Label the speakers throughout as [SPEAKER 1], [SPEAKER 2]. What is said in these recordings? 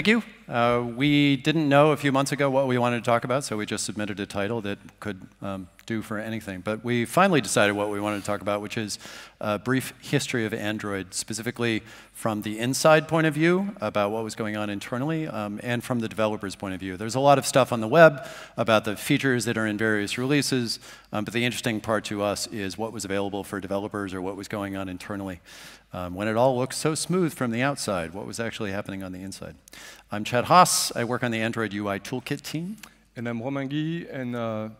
[SPEAKER 1] Thank you. We didn't know a few months ago what we wanted to talk about, so we just submitted a title that could do for anything. But we finally decided what we wanted to talk about, which is a brief history of Android, specifically from the inside point of view about what was going on internally, and from the developer's point of view. There's a lot of stuff on the web about the features that are in various releases, but the interesting part to us is what was available for developers or what was going on internally. When it all looks so smooth from the outside, what was actually happening on the inside? I'm Chet Haase. I work on the Android UI Toolkit team.
[SPEAKER 2] And I'm Romain, and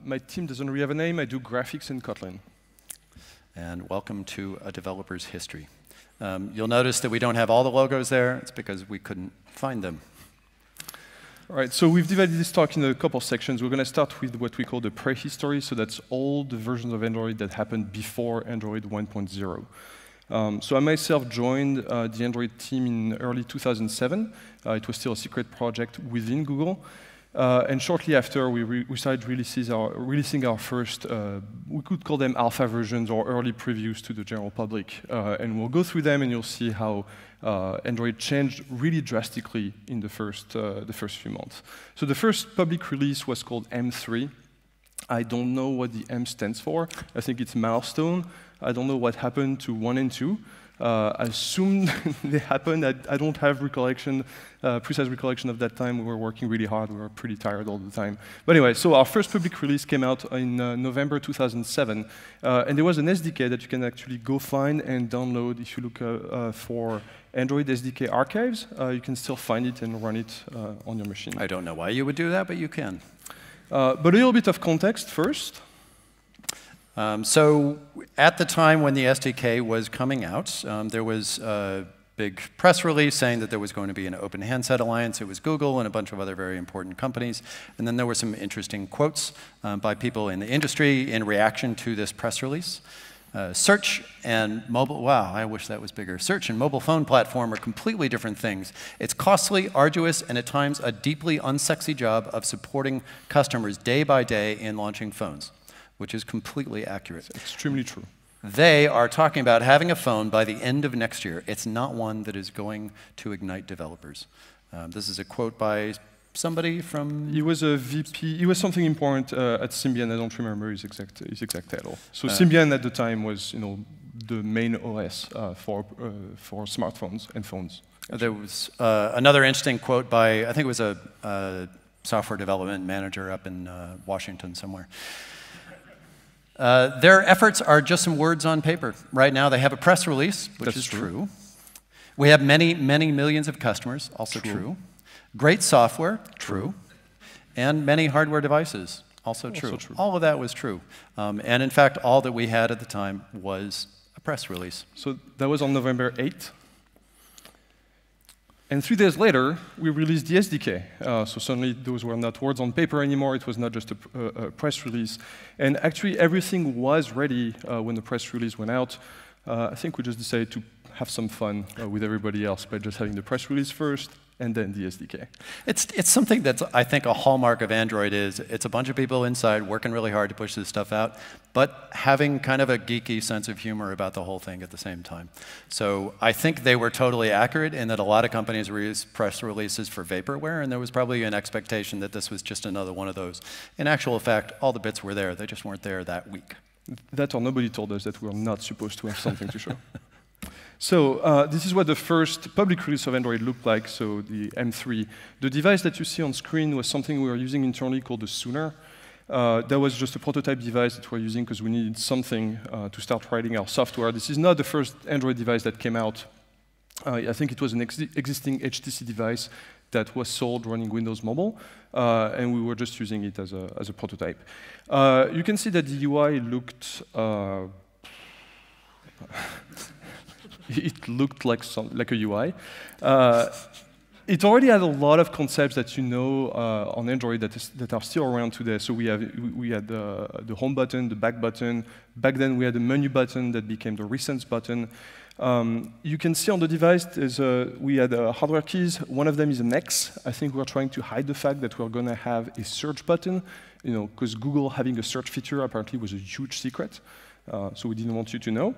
[SPEAKER 2] my team doesn't really have a name. I do graphics in Kotlin.
[SPEAKER 1] And welcome to a developer's history. You'll notice that we don't have all the logos there. It's because we couldn't find them.
[SPEAKER 2] All right, so we've divided this talk in a couple sections. We're going to start with what we call the prehistory. So that's all the versions of Android that happened before Android 1.0. So I myself joined the Android team in early 2007. It was still a secret project within Google. And shortly after, we started releasing our first, we could call them alpha versions or early previews to the general public. And we'll go through them, and you'll see how Android changed really drastically in the first few months. So the first public release was called M3. I don't know what the M stands for. I think it's milestone. I don't know what happened to 1 and 2. I assume they happened. I don't have precise recollection of that time. We were working really hard. We were pretty tired all the time. But anyway, so our first public release came out in November 2007. And there was an SDK that you can actually go find and download. If you look for Android SDK archives, you can still find it and run it on your machine.
[SPEAKER 1] I don't know why you would do that, but you can.
[SPEAKER 2] But a little bit of context first.
[SPEAKER 1] So at the time when the SDK was coming out, there was a big press release saying that there was going to be an open handset alliance. It was Google and a bunch of other very important companies. And then there were some interesting quotes by people in the industry in reaction to this press release. Search and mobile, wow, I wish that was bigger. Search and mobile phone platform are completely different things. It's costly, arduous, and at times a deeply unsexy job of supporting customers day by day in launching phones, which is completely accurate.
[SPEAKER 2] It's extremely true.
[SPEAKER 1] They are talking about having a phone by the end of next year. It's not one that is going to ignite developers. This is a quote by somebody from...
[SPEAKER 2] He was a VP. He was something important at Symbian. I don't remember his exact title. So Symbian at the time was, the main OS for smartphones and phones.
[SPEAKER 1] There was another interesting quote by, I think it was a software development manager up in Washington somewhere. Their efforts are just some words on paper. Right now, they have a press release, which is true. We have many, many millions of customers, also true. Great software, true. And many hardware devices, also true. All of that was true. And in fact, all that we had at the time was a press release.
[SPEAKER 2] So that was on November 8th. And 3 days later, we released the SDK. So suddenly, those were not words on paper anymore. It was not just a press release. And actually, everything was ready when the press release went out. I think we just decided to have some fun with everybody else by just having the press release first, and then the SDK.
[SPEAKER 1] It's something that's, I think, a hallmark of Android is it's a bunch of people inside working really hard to push this stuff out, but having kind of a geeky sense of humor about the whole thing at the same time. So I think they were totally accurate in that a lot of companies released press releases for vaporware, and there was probably an expectation that this was just another one of those. In actual fact, all the bits were there. They just weren't there that week.
[SPEAKER 2] That or nobody told us that we were not supposed to have something to show. So this is what the first public release of Android looked like, so the M3. The device that you see on screen was something we were using internally called the Sooner. That was just a prototype device that we're using because we needed something to start writing our software. This is not the first Android device that came out. I think it was an existing HTC device that was sold running Windows Mobile, and we were just using it as a prototype. You can see that the UI looked it looked like a UI. It already had a lot of concepts that you know on Android that are still around today. So we had the home button, the back button. Back then we had the menu button that became the recents button. You can see on the device we had hardware keys. One of them is an X. I think we're trying to hide the fact that we're going to have a search button, because Google having a search feature apparently was a huge secret. So we didn't want you to know.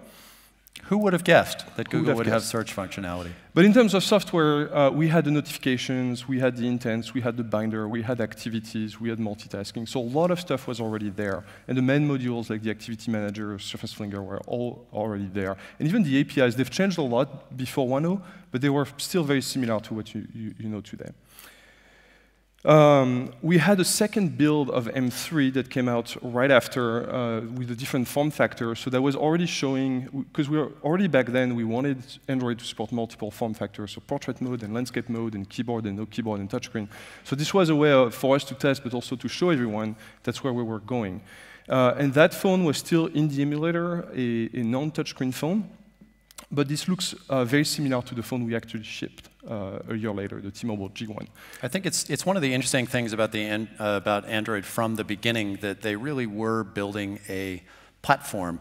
[SPEAKER 1] Who would have guessed that Google would have search functionality?
[SPEAKER 2] But in terms of software, we had the notifications, we had the intents, we had the binder, we had activities, we had multitasking. So a lot of stuff was already there. And the main modules like the Activity Manager, Surface Flinger were all already there. And even the APIs, they've changed a lot before 1.0, but they were still very similar to what you know today. We had a second build of M3 that came out right after with a different form factor. So that was already showing, because we were already back then, we wanted Android to support multiple form factors, so portrait mode and landscape mode and keyboard and no keyboard and touchscreen. So this was a way for us to test, but also to show everyone that's where we were going. And that phone was still in the emulator, a non-touchscreen phone. But this looks very similar to the phone we actually shipped a year later, the T-Mobile G1.
[SPEAKER 1] I think it's one of the interesting things about about Android from the beginning, that they really were building a platform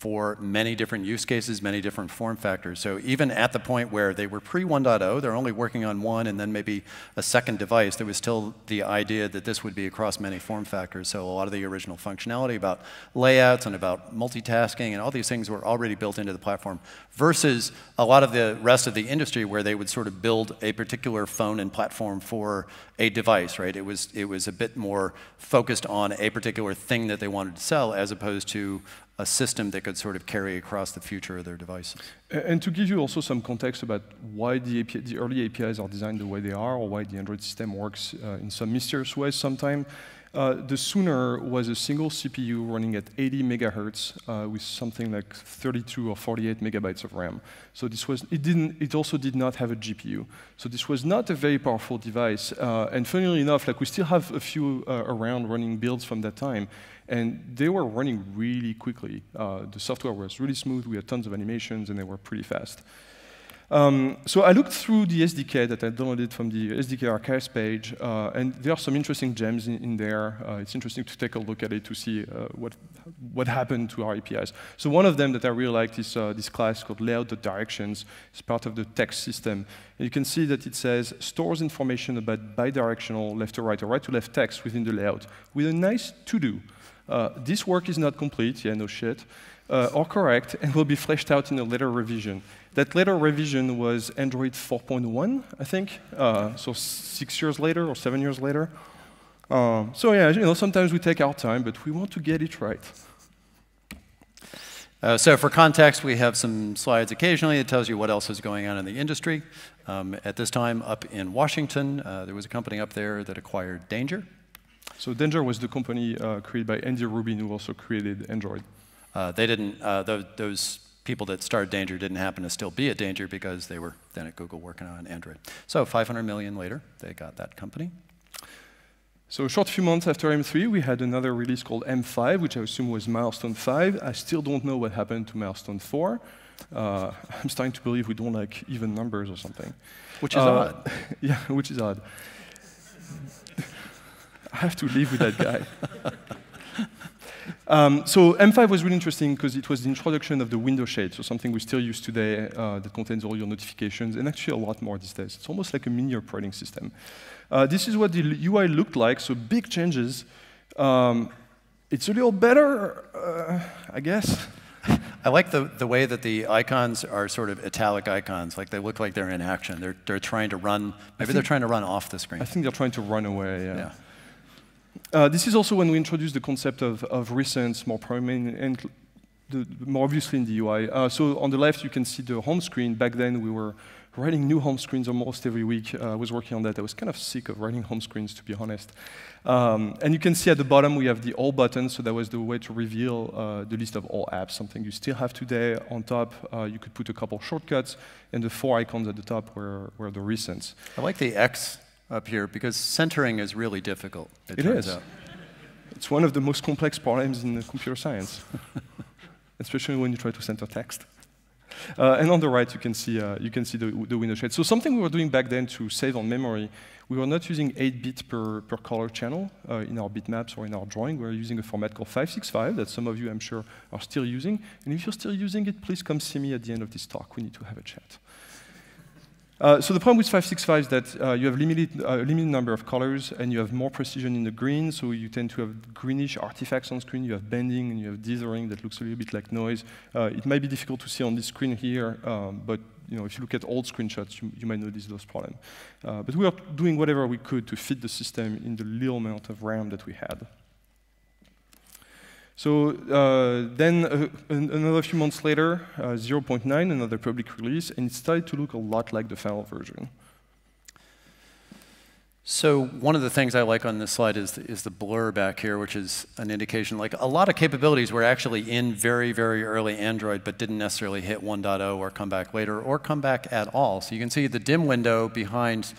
[SPEAKER 1] for many different use cases, many different form factors. So even at the point where they were pre-1.0, they're only working on one and then maybe a second device, there was still the idea that this would be across many form factors. So a lot of the original functionality about layouts and about multitasking and all these things were already built into the platform, versus a lot of the rest of the industry where they would sort of build a particular phone and platform for a device, right? It was a bit more focused on a particular thing that they wanted to sell, as opposed to a system that could sort of carry across the future of their devices.
[SPEAKER 2] And to give you also some context about why the early APIs are designed the way they are, or why the Android system works in some mysterious ways sometimes, the Sooner was a single CPU running at 80 megahertz with something like 32 or 48 megabytes of RAM. So this was, it also did not have a GPU. So this was not a very powerful device. And funnily enough, like we still have a few around running builds from that time. And they were running really quickly. The software was really smooth. We had tons of animations, and they were pretty fast. So I looked through the SDK that I downloaded from the SDK archives page, and there are some interesting gems in there. It's interesting to take a look at it to see what happened to our APIs. So one of them that I really liked is this class called layout.directions. It's part of the text system. And you can see that it says stores information about bidirectional left to right or right to left text within the layout with a nice to-do. This work is not complete, yeah, no shit, or correct, and will be fleshed out in a later revision. That later revision was Android 4.1, I think, so 6 years later or 7 years later. So yeah, you know, sometimes we take our time, but we want to get it right.
[SPEAKER 1] So for context, we have some slides occasionally that tells you what else is going on in the industry. At this time, up in Washington, there was a company up there that acquired Danger.
[SPEAKER 2] So Danger was the company created by Andy Rubin, who also created Android.
[SPEAKER 1] They didn't, those people that started Danger didn't happen to still be at Danger because they were then at Google working on Android. So 500 million later, they got that company.
[SPEAKER 2] So a short few months after M3, we had another release called M5, which I assume was Milestone 5. I still don't know what happened to Milestone 4. I'm starting to believe we don't like even numbers or something.
[SPEAKER 1] Which is odd.
[SPEAKER 2] Yeah, which is odd. I have to live with that guy. So M5 was really interesting because it was the introduction of the window shade, so something we still use today that contains all your notifications, and actually a lot more these days. It's almost like a mini operating system. This is what the UI looked like, so big changes. It's a little better, I guess.
[SPEAKER 1] I like the way that the icons are sort of italic icons, like they look like they're in action. They're trying to run, maybe they're trying to run off the screen.
[SPEAKER 2] I think they're trying to run away,
[SPEAKER 1] yeah.
[SPEAKER 2] This is also when we introduced the concept of recents, more prominent, and more obviously in the UI. So on the left, you can see the home screen. Back then, we were writing new home screens almost every week. I was working on that. I was kind of sick of writing home screens, to be honest. And you can see at the bottom, we have the all button. So that was the way to reveal the list of all apps, something you still have today. On top, you could put a couple shortcuts, and the 4 icons at the top were the recents.
[SPEAKER 1] I like the X up here, because centering is really difficult, it turns out.
[SPEAKER 2] It's one of the most complex problems in computer science, especially when you try to center text. And on the right, you can see the window shade. So something we were doing back then to save on memory, we were not using 8-bit per color channel in our bitmaps or in our drawing. We were using a format called 565 that some of you, I'm sure, are still using. And if you're still using it, please come see me at the end of this talk. We need to have a chat. So the problem with 565 is that you have a limited number of colors, and you have more precision in the green, so you tend to have greenish artifacts on screen. You have bending, and you have dithering that looks a little bit like noise. It might be difficult to see on this screen here, but if you look at old screenshots, you might notice those problems. But we are doing whatever we could to fit the system in the little amount of RAM that we had. So then another few months later, 0.9, another public release, and it started to look a lot like the final version.
[SPEAKER 1] So one of the things I like on this slide is the blur back here, which is an indication, like a lot of capabilities were actually in very, very early Android, but didn't necessarily hit 1.0 or come back later, or come back at all. So you can see the dim window behind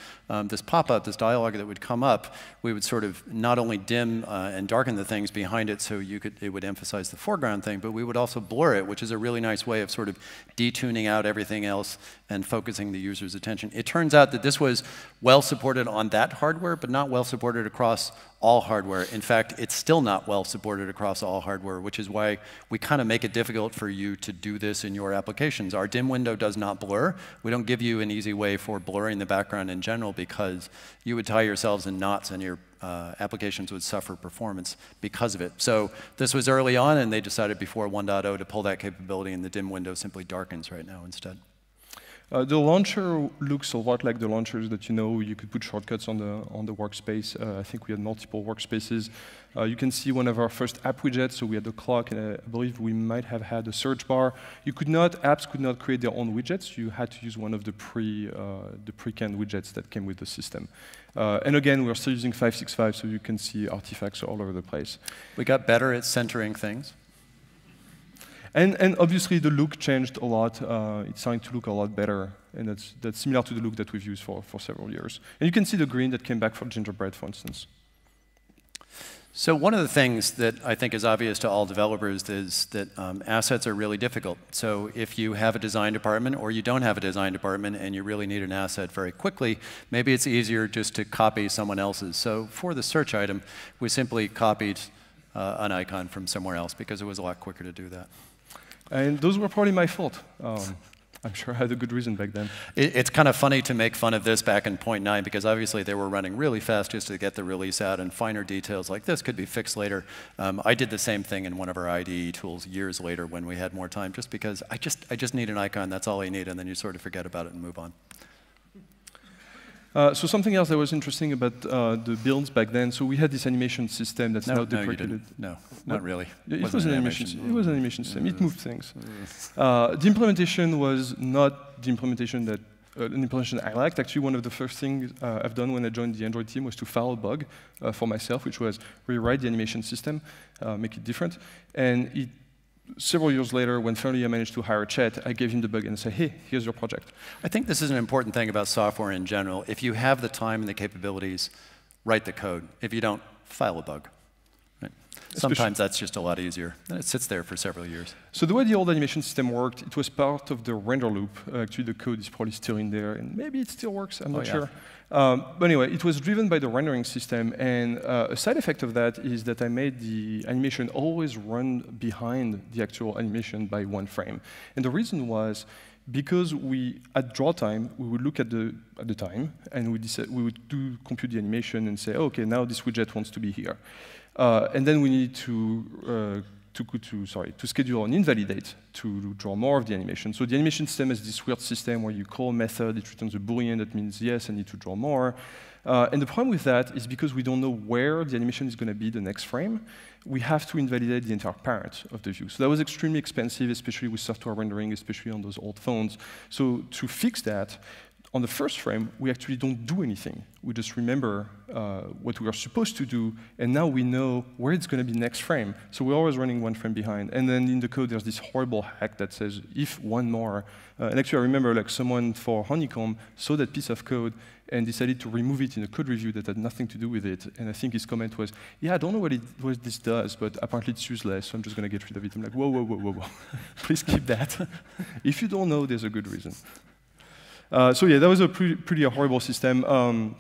[SPEAKER 1] this pop-up, this dialog that would come up. We would sort of not only dim and darken the things behind it so it would emphasize the foreground thing, but we would also blur it, which is a really nice way of sort of detuning out everything else and focusing the user's attention. It turns out that this was well supported on that hardware, but not well supported across all hardware. In fact, it's still not well supported across all hardware, which is why we kind of make it difficult for you to do this in your applications. Our dim window does not blur. We don't give you an easy way for blurring the background in general because you would tie yourselves in knots and your applications would suffer performance because of it. So this was early on, and they decided before 1.0 to pull that capability, and the dim window simply darkens right now instead.
[SPEAKER 2] The launcher looks a lot like the launchers that you could put shortcuts on the workspace. I think we had multiple workspaces. You can see one of our first app widgets. So we had the clock, and I believe we might have had a search bar. Apps could not create their own widgets. You had to use one of the pre-canned widgets that came with the system. And again, we're still using 565, so you can see artifacts all over the place.
[SPEAKER 1] We got better at centering things.
[SPEAKER 2] And obviously, the look changed a lot. It's starting to look a lot better, and that's similar to the look that we've used for several years. And you can see the green that came back for Gingerbread, for instance.
[SPEAKER 1] So one of the things that I think is obvious to all developers is that assets are really difficult. So if you have a design department or you don't have a design department and you really need an asset very quickly, maybe it's easier just to copy someone else's. So for the search item, we simply copied an icon from somewhere else because it was a lot quicker to do that.
[SPEAKER 2] And those were probably my fault. I'm sure I had a good reason back then.
[SPEAKER 1] It's kind of funny to make fun of this back in 0.9 because obviously they were running really fast just to get the release out, and finer details like this could be fixed later. I did the same thing in one of our IDE tools years later when we had more time, just because I just need an icon, that's all I need, and then you sort of forget about it and move on.
[SPEAKER 2] So something else that was interesting about the builds back then, so we had this animation system that's now deprecated.
[SPEAKER 1] No, not really.
[SPEAKER 2] It was an animation system. It moved things. The implementation was not the implementation that an implementation I liked. Actually, one of the first things I've done when I joined the Android team was to file a bug for myself, which was rewrite the animation system, make it different. And several years later, when finally I managed to hire Chet, I gave him the bug and said, hey, here's your project.
[SPEAKER 1] I think this is an important thing about software in general. If you have the time and the capabilities, write the code. If you don't, file a bug. Right? Sometimes that's just a lot easier. And it sits there for several years.
[SPEAKER 2] So the way the old animation system worked, it was part of the render loop. Actually, the code is probably still in there, and maybe it still works. I'm not sure. But anyway, it was driven by the rendering system, and a side effect of that is that I made the animation always run behind the actual animation by one frame. And the reason was because at draw time, we would look at the time, and we would compute the animation and say, oh, OK, now this widget wants to be here. And then we need to schedule an invalidate to draw more of the animation. So the animation system is this weird system where you call a method, it returns a Boolean that means, yes, I need to draw more. And the problem with that is because we don't know where the animation is going to be the next frame, we have to invalidate the entire parent of the view. So that was extremely expensive, especially with software rendering, especially on those old phones. So to fix that, on the first frame, we actually don't do anything. We just remember what we are supposed to do, and now we know where it's going to be next frame. So we're always running one frame behind. And then in the code, there's this horrible hack that says, if one more. And actually, I remember like someone for Honeycomb saw that piece of code and decided to remove it in a code review that had nothing to do with it. And I think his comment was, yeah, I don't know what this does, but apparently it's useless, so I'm just going to get rid of it. I'm like, whoa, whoa, whoa, whoa, whoa. Please keep that. If you don't know, there's a good reason. So yeah, that was a pretty horrible system.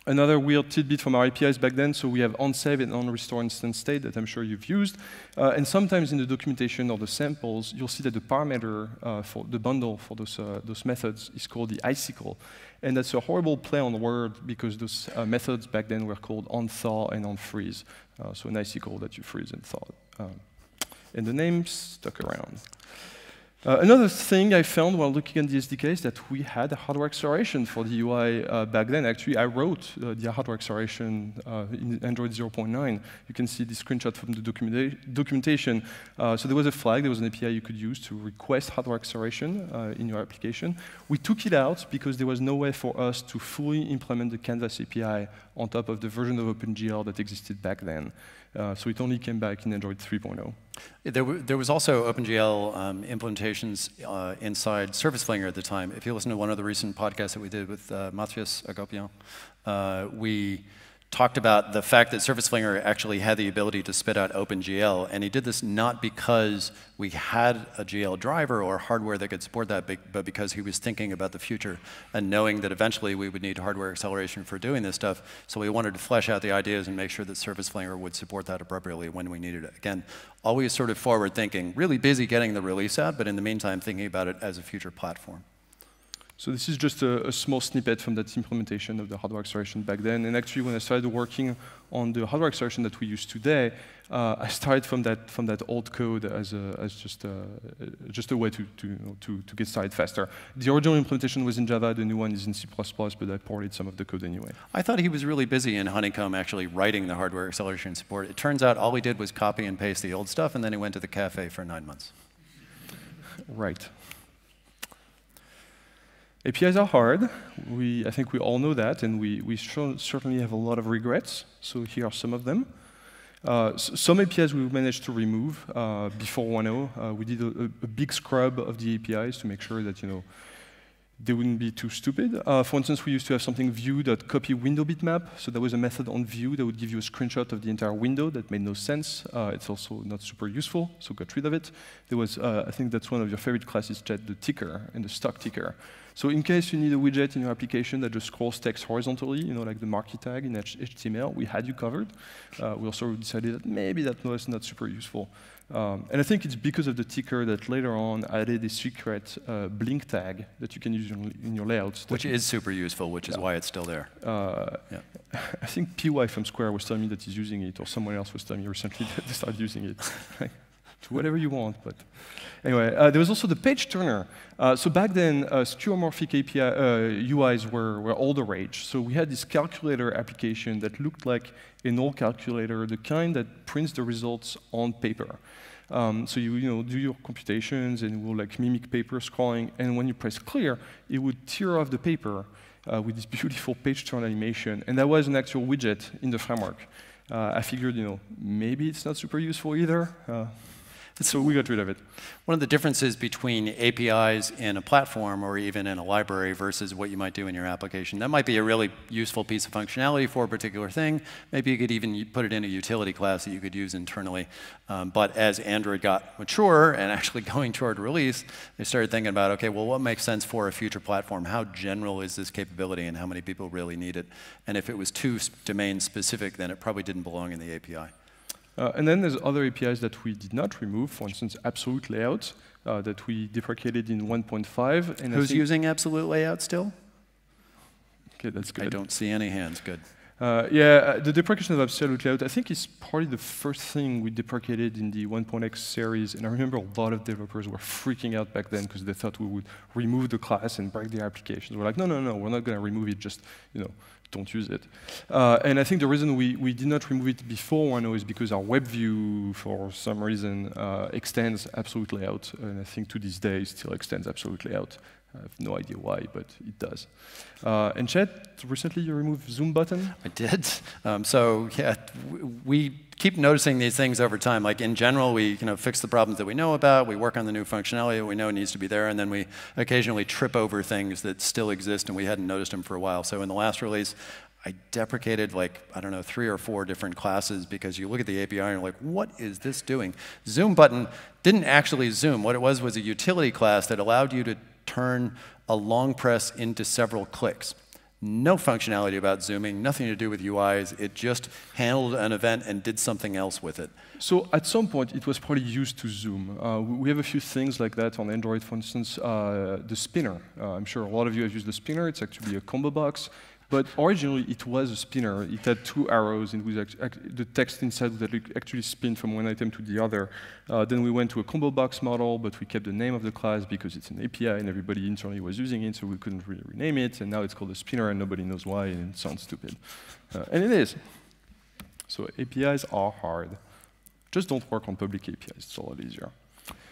[SPEAKER 2] Another weird tidbit from our APIs back then, so we have on-save and on-restore instance state that I'm sure you've used. And sometimes in the documentation or the samples, you'll see that the parameter for the bundle for those methods is called the icicle. And that's a horrible play on word because those methods back then were called on-thaw and on-freeze. So an icicle that you freeze and thaw. And the name stuck around. Another thing I found while looking at the SDK is that we had a hardware acceleration for the UI back then. Actually, I wrote the hardware acceleration in Android 0.9. You can see the screenshot from the documentation. So there was a flag, there was an API you could use to request hardware acceleration in your application. We took it out because there was no way for us to fully implement the Canvas API on top of the version of OpenGL that existed back then. So it only came back in Android 3.0.
[SPEAKER 1] There was also OpenGL implementations inside Surface Flinger at the time. If you listen to one of the recent podcasts that we did with Matthias Agopian, we talked about the fact that Surface Flinger actually had the ability to spit out OpenGL, and he did this not because we had a GL driver or hardware that could support that, but because he was thinking about the future and knowing that eventually we would need hardware acceleration for doing this stuff, so we wanted to flesh out the ideas and make sure that Surface Flinger would support that appropriately when we needed it. Again, always sort of forward thinking, really busy getting the release out, but in the meantime thinking about it as a future platform.
[SPEAKER 2] So this is just a small snippet from that implementation of the hardware acceleration back then. And actually, when I started working on the hardware acceleration that we use today, I started from that old code as just a way to get started faster. The original implementation was in Java. The new one is in C++, but I ported some of the code anyway.
[SPEAKER 1] I thought he was really busy in Honeycomb actually writing the hardware acceleration support. It turns out all he did was copy and paste the old stuff, and then he went to the cafe for 9 months.
[SPEAKER 2] Right. APIs are hard. I think we all know that, and we certainly have a lot of regrets. So here are some of them. Some APIs we managed to remove before 1.0. We did a big scrub of the APIs to make sure that they wouldn't be too stupid. For instance, we used to have something view.copy window bitmap. So there was a method on view that would give you a screenshot of the entire window. That made no sense. It's also not super useful, so got rid of it. There was, I think that's one of your favorite classes, Chet, the ticker and the stock ticker. So in case you need a widget in your application that just scrolls text horizontally, like the marquee tag in HTML, we had you covered. We also decided that maybe that was not super useful. And I think it's because of the ticker that later on added a secret blink tag that you can use in your layouts.
[SPEAKER 1] Which is super useful, which is why it's still there.
[SPEAKER 2] I think PY from Square was telling me that he's using it, or someone else was telling me recently that they started using it. To whatever you want, but anyway, there was also the page turner. So back then, skeuomorphic API UIs were all the rage. So we had this calculator application that looked like an old calculator, the kind that prints the results on paper. So you do your computations and it will like mimic paper scrolling, and when you press clear, it would tear off the paper with this beautiful page turn animation, and that was an actual widget in the framework. I figured, maybe it's not super useful either. So we got rid of it.
[SPEAKER 1] One of the differences between APIs in a platform or even in a library versus what you might do in your application, that might be a really useful piece of functionality for a particular thing. Maybe you could even put it in a utility class that you could use internally. But as Android got mature and actually going toward release, they started thinking about, okay, well, what makes sense for a future platform? How general is this capability and how many people really need it? And if it was too domain specific, then it probably didn't belong in the API.
[SPEAKER 2] And then there's other APIs that we did not remove, for instance, absolute layout that we deprecated in 1.5. And
[SPEAKER 1] who's using absolute layout still?
[SPEAKER 2] Okay, that's good.
[SPEAKER 1] I don't see any hands. Good.
[SPEAKER 2] The deprecation of absolute layout, I think, is probably the first thing we deprecated in the 1.x series. And I remember a lot of developers were freaking out back then because they thought we would remove the class and break their applications. We're like, no, we're not going to remove it. Just, don't use it. And I think the reason we did not remove it before 1.0 is because our web view, for some reason, extends absolute layout. And I think to this day, it still extends absolute layout. I have no idea why, but it does. And Chet, recently you removed zoom button?
[SPEAKER 1] I did. So yeah, we keep noticing these things over time. Like in general, we fix the problems that we know about, we work on the new functionality that we know needs to be there, and then we occasionally trip over things that still exist and we hadn't noticed them for a while. So in the last release, I deprecated 3 or 4 different classes because you look at the API and you're like, what is this doing? Zoom button didn't actually zoom. What it was a utility class that allowed you to turn a long press into several clicks. no functionality about zooming, nothing to do with UIs. It just handled an event and did something else with it.
[SPEAKER 2] So at some point, it was probably used to zoom. We have a few things like that on Android, for instance, the spinner. I'm sure a lot of you have used the spinner. It's actually a combo box. But originally, it was a spinner. It had 2 arrows, and the text inside would actually spin from one item to the other. Then we went to a combo box model, but we kept the name of the class because it's an API, and everybody internally was using it, so we couldn't really rename it. And now it's called a spinner, and nobody knows why, and it sounds stupid. And it is. So APIs are hard. Just don't work on public APIs. It's a lot easier.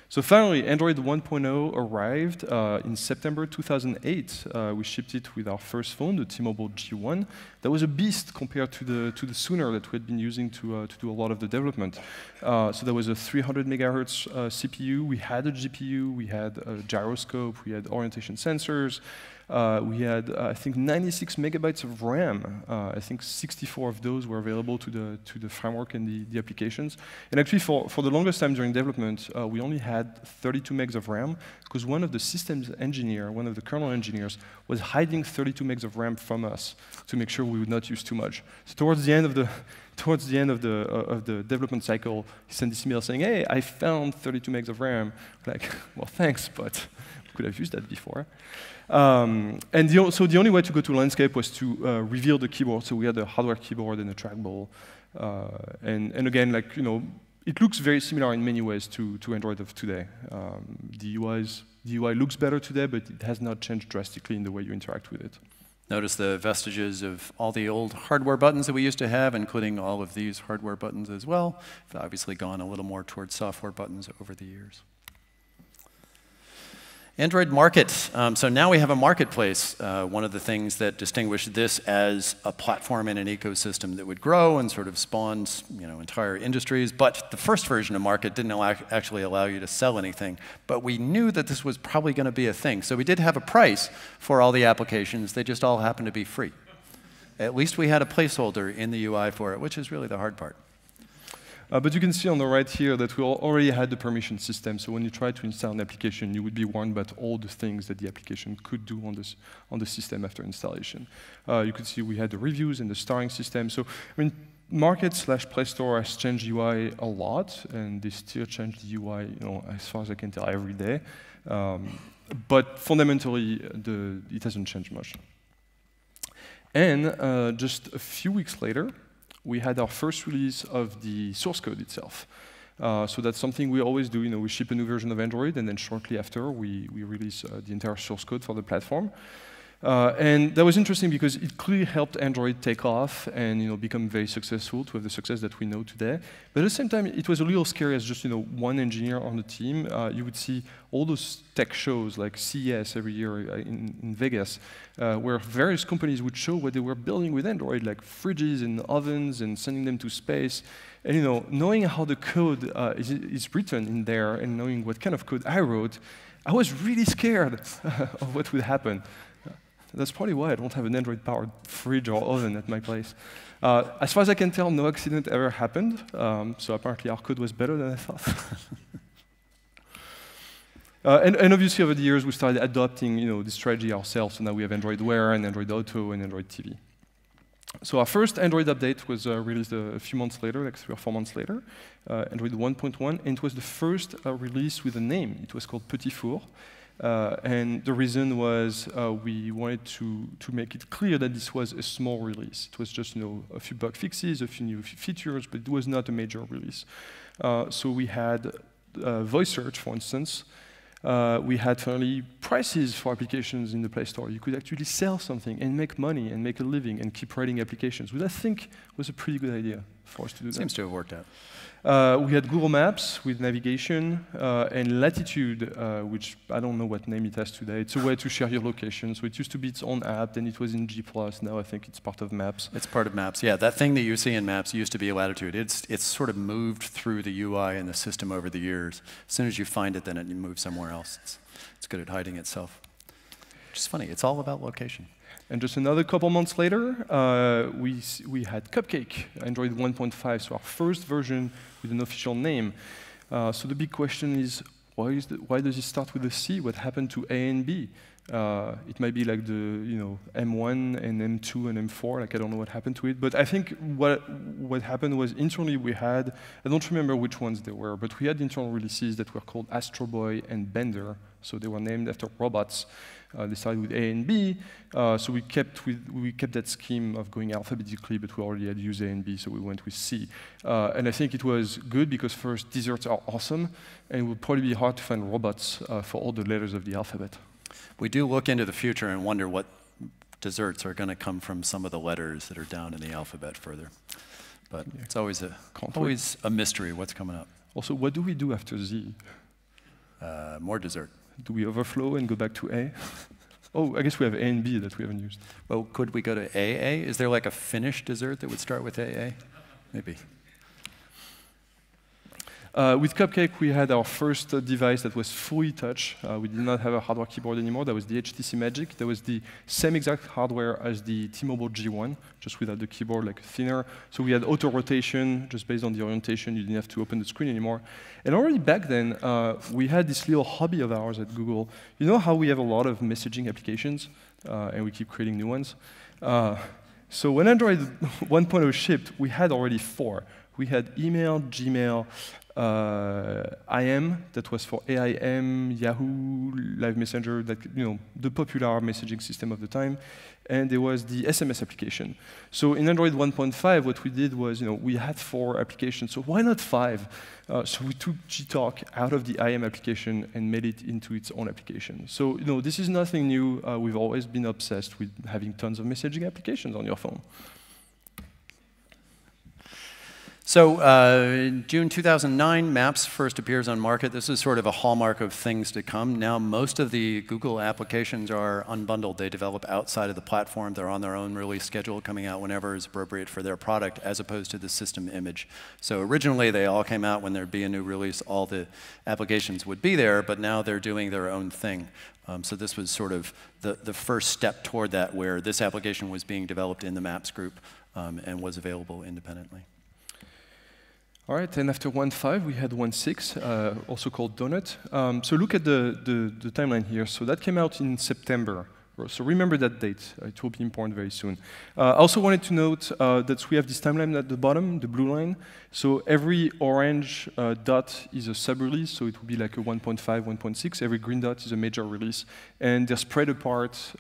[SPEAKER 2] So finally, Android 1.0 arrived in September 2008. We shipped it with our first phone, the T-Mobile G1. That was a beast compared to the Sooner that we had been using to do a lot of the development. So there was a 300 megahertz CPU. We had a GPU. We had a gyroscope. We had orientation sensors. We had, I think, 96 megabytes of RAM. I think 64 of those were available to the framework and the applications. And actually, for the longest time during development, we only had 32 megs of RAM, because one of the systems engineer, one of the kernel engineers, was hiding 32 megs of RAM from us to make sure we would not use too much. So towards the end of the development cycle, he sent this email saying, "Hey, I found 32 megs of RAM." Like, well, thanks, but we could have used that before. So the only way to go to landscape was to reveal the keyboard. So we had a hardware keyboard and a trackball. And again, like, you know, it looks very similar in many ways to Android of today. The UI looks better today, but it has not changed drastically in the way you interact with it.
[SPEAKER 1] Notice the vestiges of all the old hardware buttons that we used to have, including all of these hardware buttons as well. They've obviously gone a little more towards software buttons over the years. Android market. So now we have a marketplace. One of the things that distinguished this as a platform and an ecosystem that would grow and sort of spawn, you know, entire industries. But the first version of market didn't actually allow you to sell anything. But we knew that this was probably going to be a thing. So we did have a price for all the applications. They just all happened to be free. At least we had a placeholder in the UI for it, which is really the hard part.
[SPEAKER 2] But you can see on the right here that we already had the permission system. So when you try to install an application, you would be warned about all the things that the application could do on the system after installation. You could see we had the reviews and the starring system. So I mean, Market/Play Store has changed UI a lot, and they still change the UI, you know, as far as I can tell, every day. But fundamentally, it hasn't changed much. And just a few weeks later, we had our first release of the source code itself. So that's something we always do. You know, we ship a new version of Android, and then shortly after, we release the entire source code for the platform. And that was interesting because it clearly helped Android take off and, you know, become very successful, to have the success that we know today. But at the same time, it was a little scary as just, you know, one engineer on the team. You would see all those tech shows like CES every year in Vegas, where various companies would show what they were building with Android, like fridges and ovens, and sending them to space. And, you know, knowing how the code is written in there and knowing what kind of code I wrote, I was really scared of what would happen. That's probably why I don't have an Android-powered fridge or oven at my place. As far as I can tell, no accident ever happened. So apparently our code was better than I thought. And obviously over the years we started adopting, you know, this strategy ourselves. So now we have Android Wear and Android Auto and Android TV. So our first Android update was released a few months later, like 3 or 4 months later, Android 1.1, and it was the first release with a name. It was called Petit Four. And the reason was we wanted to make it clear that this was a small release. It was just, you know, a few bug fixes, a few new features, but it was not a major release. So we had voice search, for instance. We had finally prices for applications in the Play Store. You could actually sell something and make money and make a living and keep writing applications, which I think was a pretty good idea for us to do that.
[SPEAKER 1] Seems to have worked out.
[SPEAKER 2] We had Google Maps with navigation and Latitude, which I don't know what name it has today. It's a way to share your location. So it used to be its own app, then it was in G+. Now I think it's part of Maps.
[SPEAKER 1] It's part of Maps, yeah. That thing that you see in Maps used to be Latitude. It's sort of moved through the UI and the system over the years. As soon as you find it, then it moves somewhere else. It's good at hiding itself. Which is funny. It's all about location.
[SPEAKER 2] And just another couple months later, we had Cupcake, Android 1.5, so our first version with an official name. So the big question is, why does it start with a C? What happened to A and B? It might be like the M1 and M2 and M4. Like I don't know what happened to it, but I think what happened was internally we had, I don't remember which ones they were, but we had internal releases that were called Astro Boy and Bender. So they were named after robots. They started with A and B. So we kept that scheme of going alphabetically, but we already had used A and B, so we went with C. And I think it was good because first, desserts are awesome, and it would probably be hard to find robots for all the letters of the alphabet.
[SPEAKER 1] We do look into the future and wonder what desserts are going to come from some of the letters that are down in the alphabet further. But yeah, it's always a mystery what's coming up.
[SPEAKER 2] Also, what do we do after Z?
[SPEAKER 1] More dessert.
[SPEAKER 2] Do we overflow and go back to A? Oh, I guess we have A and B that we haven't used.
[SPEAKER 1] Well, could we go to AA? Is there like a Finnish dessert that would start with AA? Maybe.
[SPEAKER 2] With Cupcake, we had our first device that was fully touch. We did not have a hardware keyboard anymore. That was the HTC Magic. That was the same exact hardware as the T-Mobile G1, just without the keyboard, like thinner. So we had auto rotation, just based on the orientation. You didn't have to open the screen anymore. And already back then, we had this little hobby of ours at Google. You know how we have a lot of messaging applications, and we keep creating new ones? So when Android 1.0 shipped, we had already 4. We had email, Gmail, IM, that was for AIM, Yahoo, Live Messenger, that, the popular messaging system of the time, and there was the SMS application. So in Android 1.5, what we did was, we had 4 applications, so why not 5? So we took Gtalk out of the IM application and made it into its own application. So, this is nothing new. We've always been obsessed with having tons of messaging applications on your phone.
[SPEAKER 1] So in June 2009, Maps first appears on market. This is sort of a hallmark of things to come. Now most of the Google applications are unbundled. They develop outside of the platform. They're on their own release schedule, coming out whenever is appropriate for their product, as opposed to the system image. So originally, they all came out when there'd be a new release. All the applications would be there, but now they're doing their own thing. So this was sort of the first step toward that, where this application was being developed in the Maps group and was available independently.
[SPEAKER 2] All right, and after 1.5, we had 1.6, also called Donut. So look at the timeline here. So that came out in September. So remember that date. It will be important very soon. I also wanted to note that we have this timeline at the bottom, the blue line. So every orange dot is a sub-release, so it will be like a 1.5, 1.6. Every green dot is a major release. And they're spread apart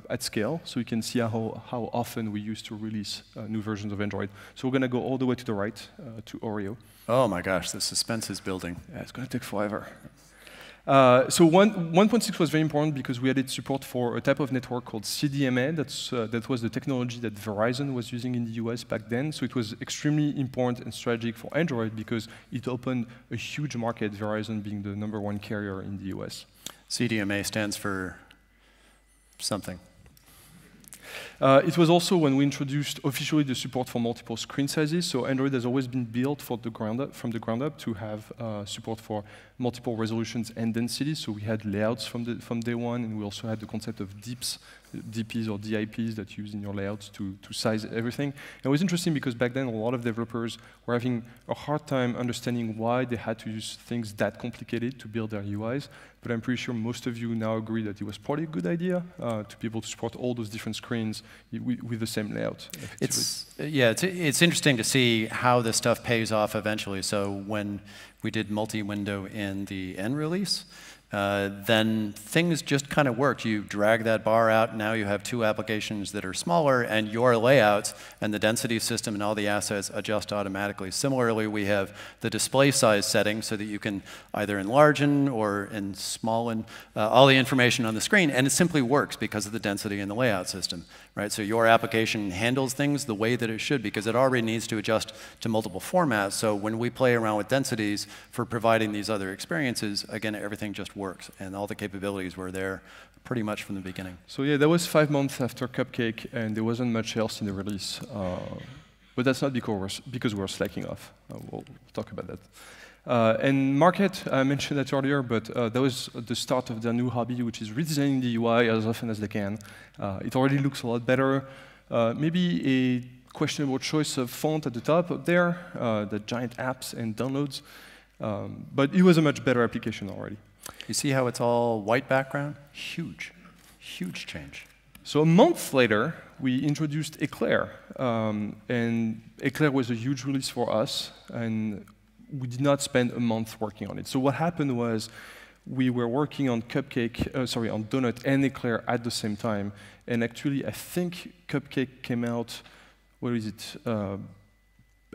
[SPEAKER 2] at scale, so you can see how often we used to release new versions of Android. So we're going to go all the way to the right, to Oreo.
[SPEAKER 1] Oh my gosh, the suspense is building.
[SPEAKER 2] Yeah, it's going to take forever. So 1.6 was very important because we added support for a type of network called CDMA. That was the technology that Verizon was using in the US back then. So it was extremely important and strategic for Android because it opened a huge market, Verizon being the #1 carrier in the US.
[SPEAKER 1] CDMA stands for something.
[SPEAKER 2] It was also when we introduced officially the support for multiple screen sizes. So Android has always been built from the ground up to have support for multiple resolutions and densities. So we had layouts from day one, and we also had the concept of DPs or DIPs that you use in your layouts to size everything. And it was interesting because back then a lot of developers were having a hard time understanding why they had to use things that complicated to build their UIs. But I'm pretty sure most of you now agree that it was probably a good idea to be able to support all those different screens with the same layout.
[SPEAKER 1] It's interesting to see how this stuff pays off eventually. So when we did multi-window in the N release, then things just kind of worked. You drag that bar out, now you have 2 applications that are smaller, and your layouts and the density system and all the assets adjust automatically. Similarly, we have the display size setting so that you can either enlarge or small all the information on the screen, and it simply works because of the density in the layout system. Right? So your application handles things the way that it should because it already needs to adjust to multiple formats. So when we play around with densities for providing these other experiences, again, everything just works. And all the capabilities were there pretty much from the beginning.
[SPEAKER 2] So yeah, that was 5 months after Cupcake, and there wasn't much else in the release. But that's not because we were slacking off. We'll talk about that. And market, I mentioned that earlier, but that was the start of their new hobby, which is redesigning the UI as often as they can. It already looks a lot better. Maybe a questionable choice of font at the top up there, the giant apps and downloads. But it was a much better application already.
[SPEAKER 1] You see how it's all white background? Huge. Huge change.
[SPEAKER 2] So a month later, we introduced Eclair. And Eclair was a huge release for us, and we did not spend a month working on it. So what happened was we were working on on Donut and Eclair at the same time. And actually, I think Cupcake came out,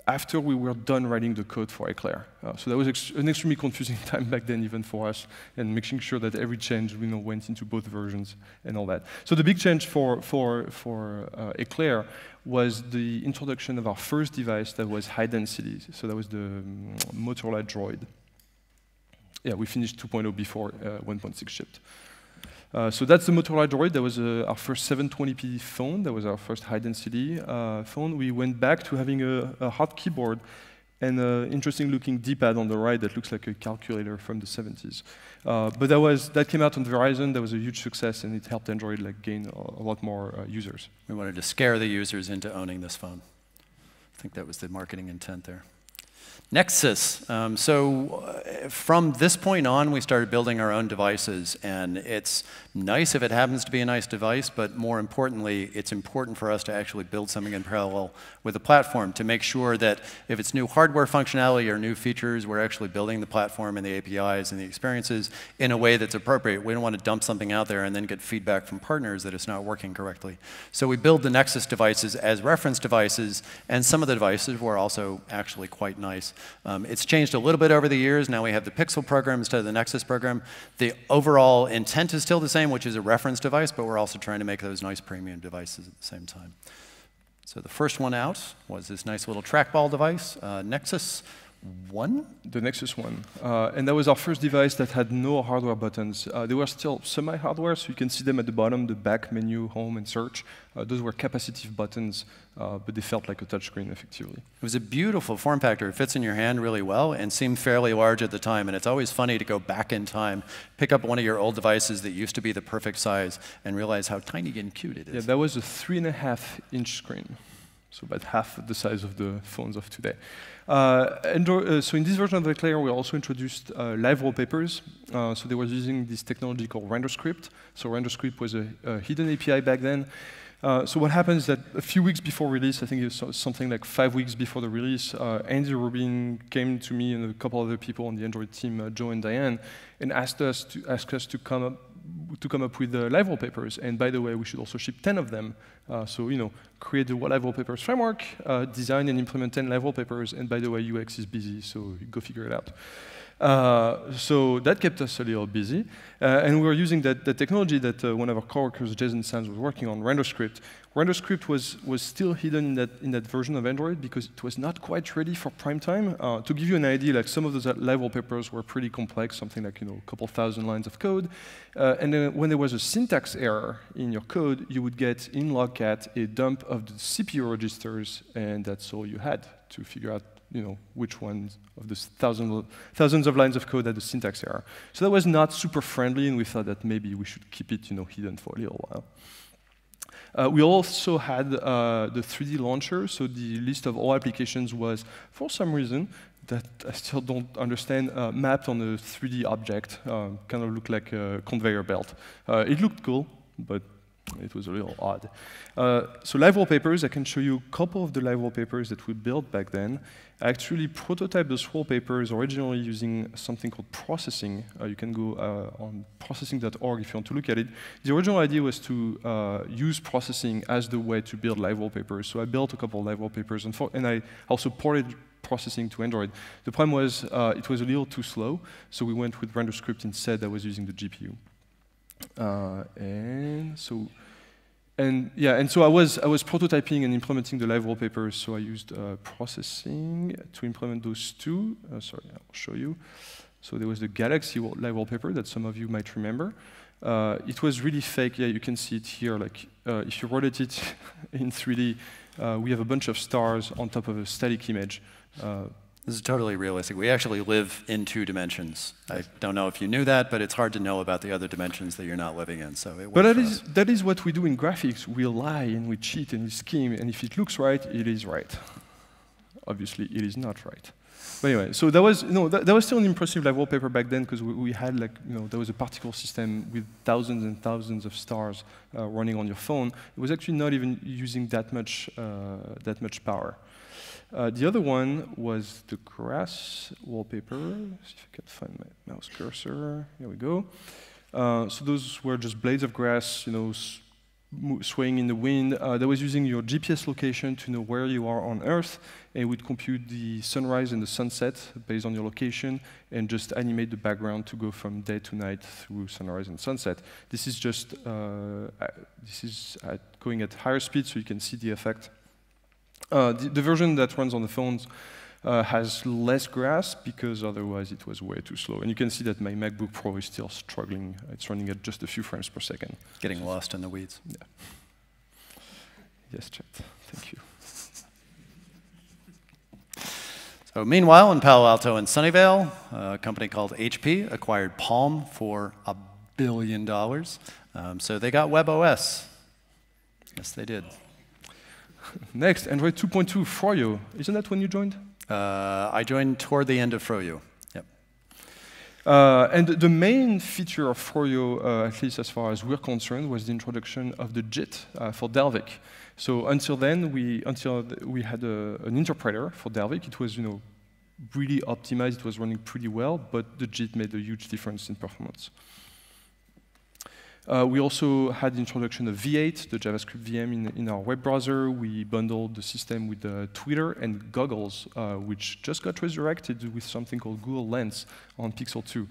[SPEAKER 2] after we were done writing the code for Eclair. So that was an extremely confusing time back then, even for us, and making sure that every change went into both versions and all that. So the big change for Eclair was the introduction of our first device that was high density. So that was the Motorola Droid. Yeah, we finished 2.0 before 1.6 shipped. So that's the Motorola Droid. That was our first 720p phone. That was our first high-density phone. We went back to having a hard keyboard and an interesting-looking D-pad on the right that looks like a calculator from the 70s. But that came out on Verizon. That was a huge success, and it helped Android gain a lot more users.
[SPEAKER 1] We wanted to scare the users into owning this phone. I think that was the marketing intent there. Nexus. So from this point on, we started building our own devices, and it's nice if it happens to be a nice device, but more importantly, it's important for us to actually build something in parallel with the platform to make sure that if it's new hardware functionality or new features, we're actually building the platform and the APIs and the experiences in a way that's appropriate. We don't want to dump something out there and then get feedback from partners that it's not working correctly. So we build the Nexus devices as reference devices, and some of the devices were also actually quite nice. It's changed a little bit over the years. Now we have the Pixel program instead of the Nexus program. The overall intent is still the same, which is a reference device, but we're also trying to make those nice premium devices at the same time. So the first one out was this nice little trackball device, Nexus 1?
[SPEAKER 2] The Nexus 1. And that was our first device that had no hardware buttons. They were still semi-hardware, so you can see them at the bottom, the back menu, home, and search. Those were capacitive buttons, but they felt like a touchscreen, effectively. It
[SPEAKER 1] was a beautiful form factor. It fits in your hand really well and seemed fairly large at the time. And it's always funny to go back in time, pick up one of your old devices that used to be the perfect size, and realize how tiny and cute it is.
[SPEAKER 2] Yeah, that was a 3.5-inch screen. So about half the size of the phones of today. So in this version of Eclair, we also introduced live wallpapers. So they were using this technology called RenderScript. So RenderScript was a hidden API back then. So what happens is that a few weeks before release, I think it was something like 5 weeks before the release, Andy Rubin came to me and a couple other people on the Android team, Joe and Diane, and asked us to come up with live wallpapers. And by the way, we should also ship 10 of them. So create the live wallpapers framework, design and implement 10 live wallpapers. And by the way, UX is busy, so go figure it out. So that kept us a little busy. And we were using that technology that one of our coworkers, Jason Sands, was working on, RenderScript. RenderScript was still hidden in that version of Android because it was not quite ready for prime time. To give you an idea, like some of those live wallpapers were pretty complex, something like a couple thousand lines of code. And then when there was a syntax error in your code, you would get in logcat a dump of the CPU registers, and that's all you had to figure out which ones of the thousands of lines of code had the syntax error. So that was not super friendly, and we thought that maybe we should keep it hidden for a little while. We also had the 3D launcher, so the list of all applications was, for some reason, that I still don't understand, mapped on a 3D object, kind of looked like a conveyor belt. It looked cool, but it was a little odd. So live wallpapers, I can show you a couple of the live wallpapers that we built back then. I actually prototyped those wallpapers originally using something called processing. You can go on processing.org if you want to look at it. The original idea was to use processing as the way to build live wallpapers. So I built a couple of live wallpapers, and I also ported processing to Android. The problem was it was a little too slow, so we went with RenderScript instead that was using the GPU. And so I was prototyping and implementing the live wallpapers. So I used processing to implement those two. Sorry, I'll show you. So there was the Galaxy live wallpaper that some of you might remember. It was really fake. Yeah, you can see it here. Like if you rotate it in 3D, we have a bunch of stars on top of a static image.
[SPEAKER 1] This is totally realistic. We actually live in 2 dimensions. I don't know if you knew that, but it's hard to know about the other dimensions that you're not living in. So it
[SPEAKER 2] but that is what we do in graphics. We lie and we cheat and we scheme, and if it looks right, it is right. Obviously, it is not right. But anyway, so that was, that was still an impressive like wallpaper back then because we had like, there was a particle system with thousands and thousands of stars running on your phone. It was actually not even using that much power. The other one was the grass wallpaper. Let's see if I can find my mouse cursor. Here we go. So those were just blades of grass, swaying in the wind. That was using your GPS location to know where you are on Earth, and it would compute the sunrise and the sunset based on your location, and just animate the background to go from day to night through sunrise and sunset. This is just going at higher speed, so you can see the effect. The version that runs on the phones has less grass because otherwise it was way too slow. And you can see that my MacBook Pro is still struggling. It's running at just a few frames per second.
[SPEAKER 1] Getting lost in the weeds.
[SPEAKER 2] Yeah. Yes, Chet. Thank you.
[SPEAKER 1] So meanwhile, in Palo Alto and Sunnyvale, a company called HP acquired Palm for $1 billion. So they got WebOS. Yes, they did.
[SPEAKER 2] Next, Android 2.2, Froyo. Isn't that when you joined?
[SPEAKER 1] I joined toward the end of Froyo. Yep.
[SPEAKER 2] And the main feature of Froyo, at least as far as we're concerned, was the introduction of the JIT for Dalvik. So until then, we had an interpreter for Dalvik. It was, really optimized. It was running pretty well, but the JIT made a huge difference in performance. We also had the introduction of V8, the JavaScript VM in our web browser. We bundled the system with Twitter and Goggles, which just got resurrected with something called Google Lens on Pixel 2.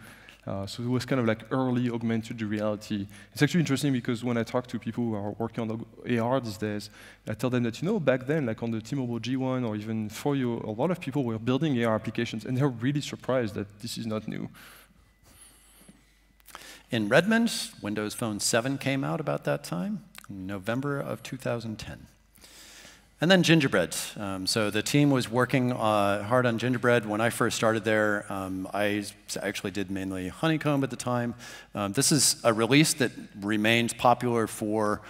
[SPEAKER 2] So it was kind of like early augmented reality. It's actually interesting because when I talk to people who are working on AR these days, I tell them that, back then, like on the T-Mobile G1 or even Froyo, a lot of people were building AR applications, and they're really surprised that this is not new.
[SPEAKER 1] In Redmond, Windows Phone 7 came out about that time, in November of 2010. And then Gingerbread. So the team was working hard on Gingerbread. When I first started there, I actually did mainly Honeycomb at the time. This is a release that remained popular for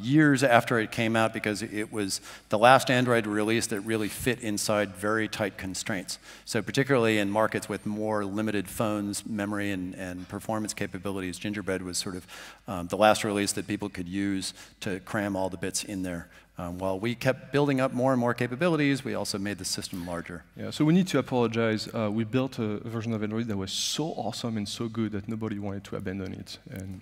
[SPEAKER 1] years after it came out because it was the last Android release that really fit inside very tight constraints. So particularly in markets with more limited phones, memory, and performance capabilities, Gingerbread was sort of the last release that people could use to cram all the bits in there. While we kept building up more and more capabilities, we also made the system larger.
[SPEAKER 2] Yeah, so we need to apologize. We built a version of Android that was so awesome and so good that nobody wanted to abandon it. And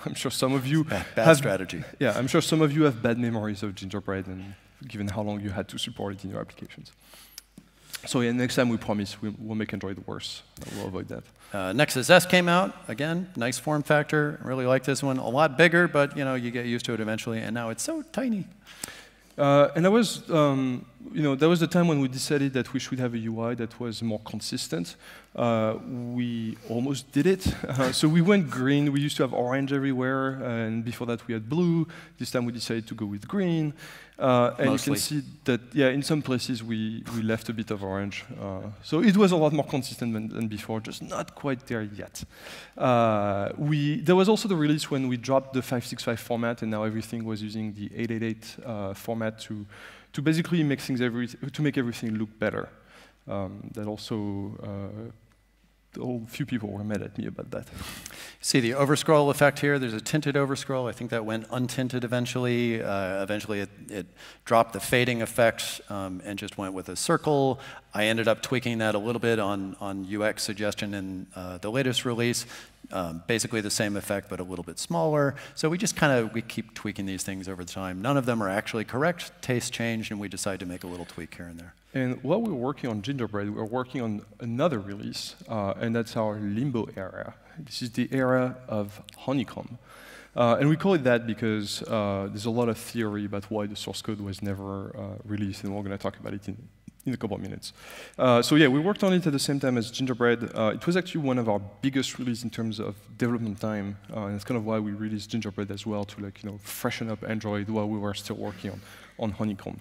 [SPEAKER 2] I'm sure some of you
[SPEAKER 1] bad strategy.
[SPEAKER 2] Yeah, I'm sure some of you have bad memories of Gingerbread, and given how long you had to support it in your applications. So yeah, next time we promise we'll make Android worse. We'll avoid that.
[SPEAKER 1] Nexus S came out again. Nice form factor. Really like this one. A lot bigger, but you get used to it eventually. And now it's so tiny.
[SPEAKER 2] And that was, that was the time when we decided that we should have a UI that was more consistent. We almost did it. So we went green. We used to have orange everywhere, and before that we had blue. This time we decided to go with green. And you can see that, yeah, in some places we left a bit of orange. So it was a lot more consistent than before, just not quite there yet. There was also the release when we dropped the 565 format, and now everything was using the 888 format to basically make everything look better. That also a few people were mad at me about that.
[SPEAKER 1] See the overscroll effect here? There's a tinted overscroll. I think that went untinted eventually. Eventually it dropped the fading effect and just went with a circle. I ended up tweaking that a little bit on UX suggestion in the latest release. Basically the same effect, but a little bit smaller. So we just we keep tweaking these things over time. None of them are actually correct. Tastes change, and we decide to make a little tweak here and there.
[SPEAKER 2] And while we're working on Gingerbread, we're working on another release, and that's our Limbo era. This is the era of Honeycomb. And we call it that because there's a lot of theory about why the source code was never released, and we're going to talk about it in a couple of minutes. So yeah, we worked on it at the same time as Gingerbread. It was actually one of our biggest releases in terms of development time, and that's kind of why we released Gingerbread as well, to freshen up Android while we were still working on Honeycomb.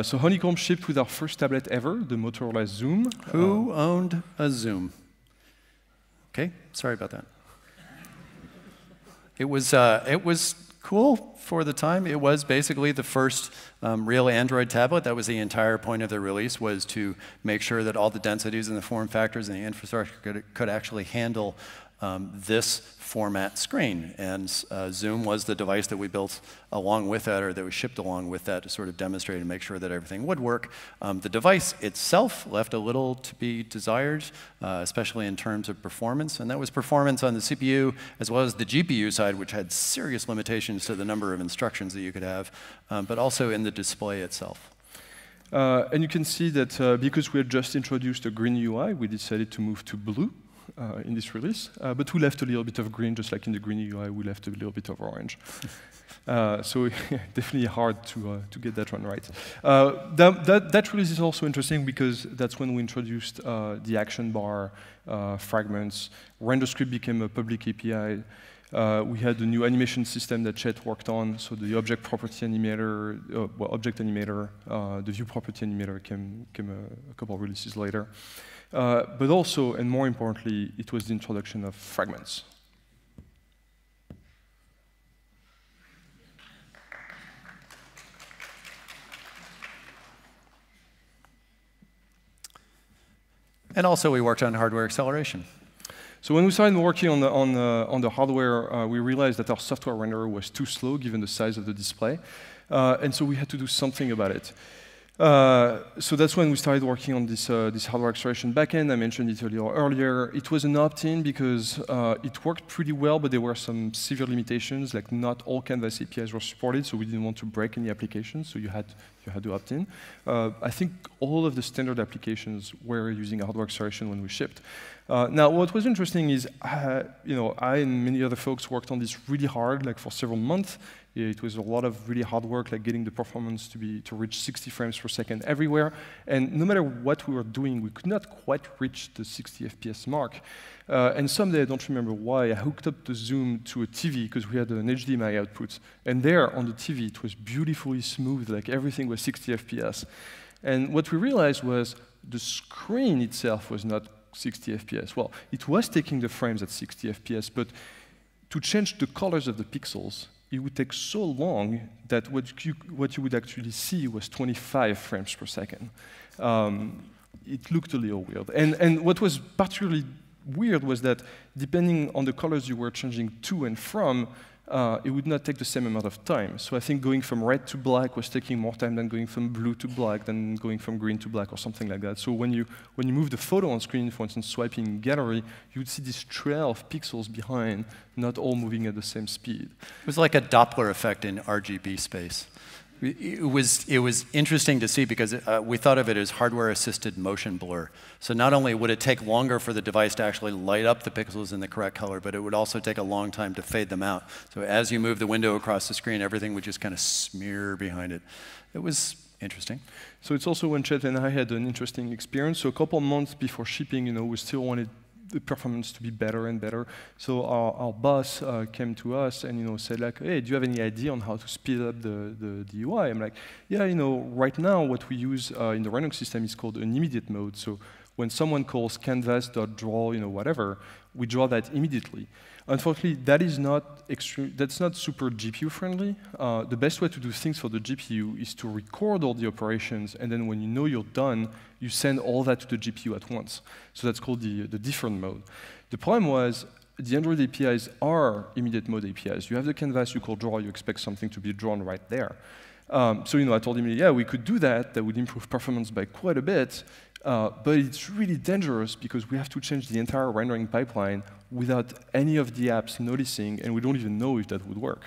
[SPEAKER 2] So Honeycomb shipped with our first tablet ever, the Motorola Zoom.
[SPEAKER 1] Who owned a Zoom? Okay, sorry about that. It was cool for the time. It was basically the first real Android tablet. That was the entire point of the release, was to make sure that all the densities and the form factors and the infrastructure could actually handle this format screen. And Zoom was the device that we built along with that, or that was shipped along with that, to sort of demonstrate and make sure that everything would work. The device itself left a little to be desired, especially in terms of performance. And that was performance on the CPU as well as the GPU side, which had serious limitations to the number of instructions that you could have, but also in the display itself.
[SPEAKER 2] And you can see that because we had just introduced a green UI, we decided to move to blue in this release. But we left a little bit of green, just like in the green UI, we left a little bit of orange. So definitely hard to get that one right. That release is also interesting because that's when we introduced the action bar, fragments. RenderScript became a public API. We had the new animation system that Chet worked on, so the object property animator, object animator, the view property animator came a couple of releases later. But also, and more importantly, it was the introduction of fragments.
[SPEAKER 1] And also, we worked on hardware acceleration.
[SPEAKER 2] So when we started working on the hardware, we realized that our software renderer was too slow given the size of the display. And so we had to do something about it. So that's when we started working on this hardware acceleration backend. I mentioned it earlier. It was an opt-in because it worked pretty well, but there were some severe limitations, like not all Canvas APIs were supported, so we didn't want to break any applications, so you had to opt in. I think all of the standard applications were using hardware acceleration when we shipped. Now, what was interesting is, I and many other folks worked on this really hard, like for several months. It was a lot of really hard work, like getting the performance to reach 60 frames per second everywhere. And no matter what we were doing, we could not quite reach the 60 FPS mark. And someday, I don't remember why, I hooked up the Zoom to a TV because we had an HDMI output. And there on the TV, it was beautifully smooth, like everything was 60 FPS. And what we realized was the screen itself was not 60 FPS. Well, it was taking the frames at 60 FPS, but to change the colors of the pixels, it would take so long that what you would actually see was 25 frames per second. It looked a little weird. And what was particularly weird was that depending on the colors you were changing to and from, it would not take the same amount of time. So I think going from red to black was taking more time than going from blue to black, than going from green to black, or something like that. So when you move the photo on screen, for instance, swiping gallery, you would see this trail of pixels behind, not all moving at the same speed.
[SPEAKER 1] It was like a Doppler effect in RGB space. It was interesting to see because we thought of it as hardware-assisted motion blur. So not only would it take longer for the device to actually light up the pixels in the correct color, but it would also take a long time to fade them out. So as you move the window across the screen, everything would just kind of smear behind it. It was interesting.
[SPEAKER 2] So it's also when Chet and I had an interesting experience. So a couple months before shipping, we still wanted the performance to be better and better. So our boss came to us and said like, hey, do you have any idea on how to speed up the UI? I'm like, yeah, right now what we use in the rendering system is called an immediate mode. So when someone calls canvas.draw, whatever, we draw that immediately. Unfortunately, that's not super GPU friendly. The best way to do things for the GPU is to record all the operations, and then when you know you're done, you send all that to the GPU at once. So that's called the different mode. The problem was the Android APIs are immediate mode APIs. You have the canvas, you call draw, you expect something to be drawn right there. So I told him, yeah, we could do that. That would improve performance by quite a bit. But it's really dangerous because we have to change the entire rendering pipeline without any of the apps noticing, and we don't even know if that would work.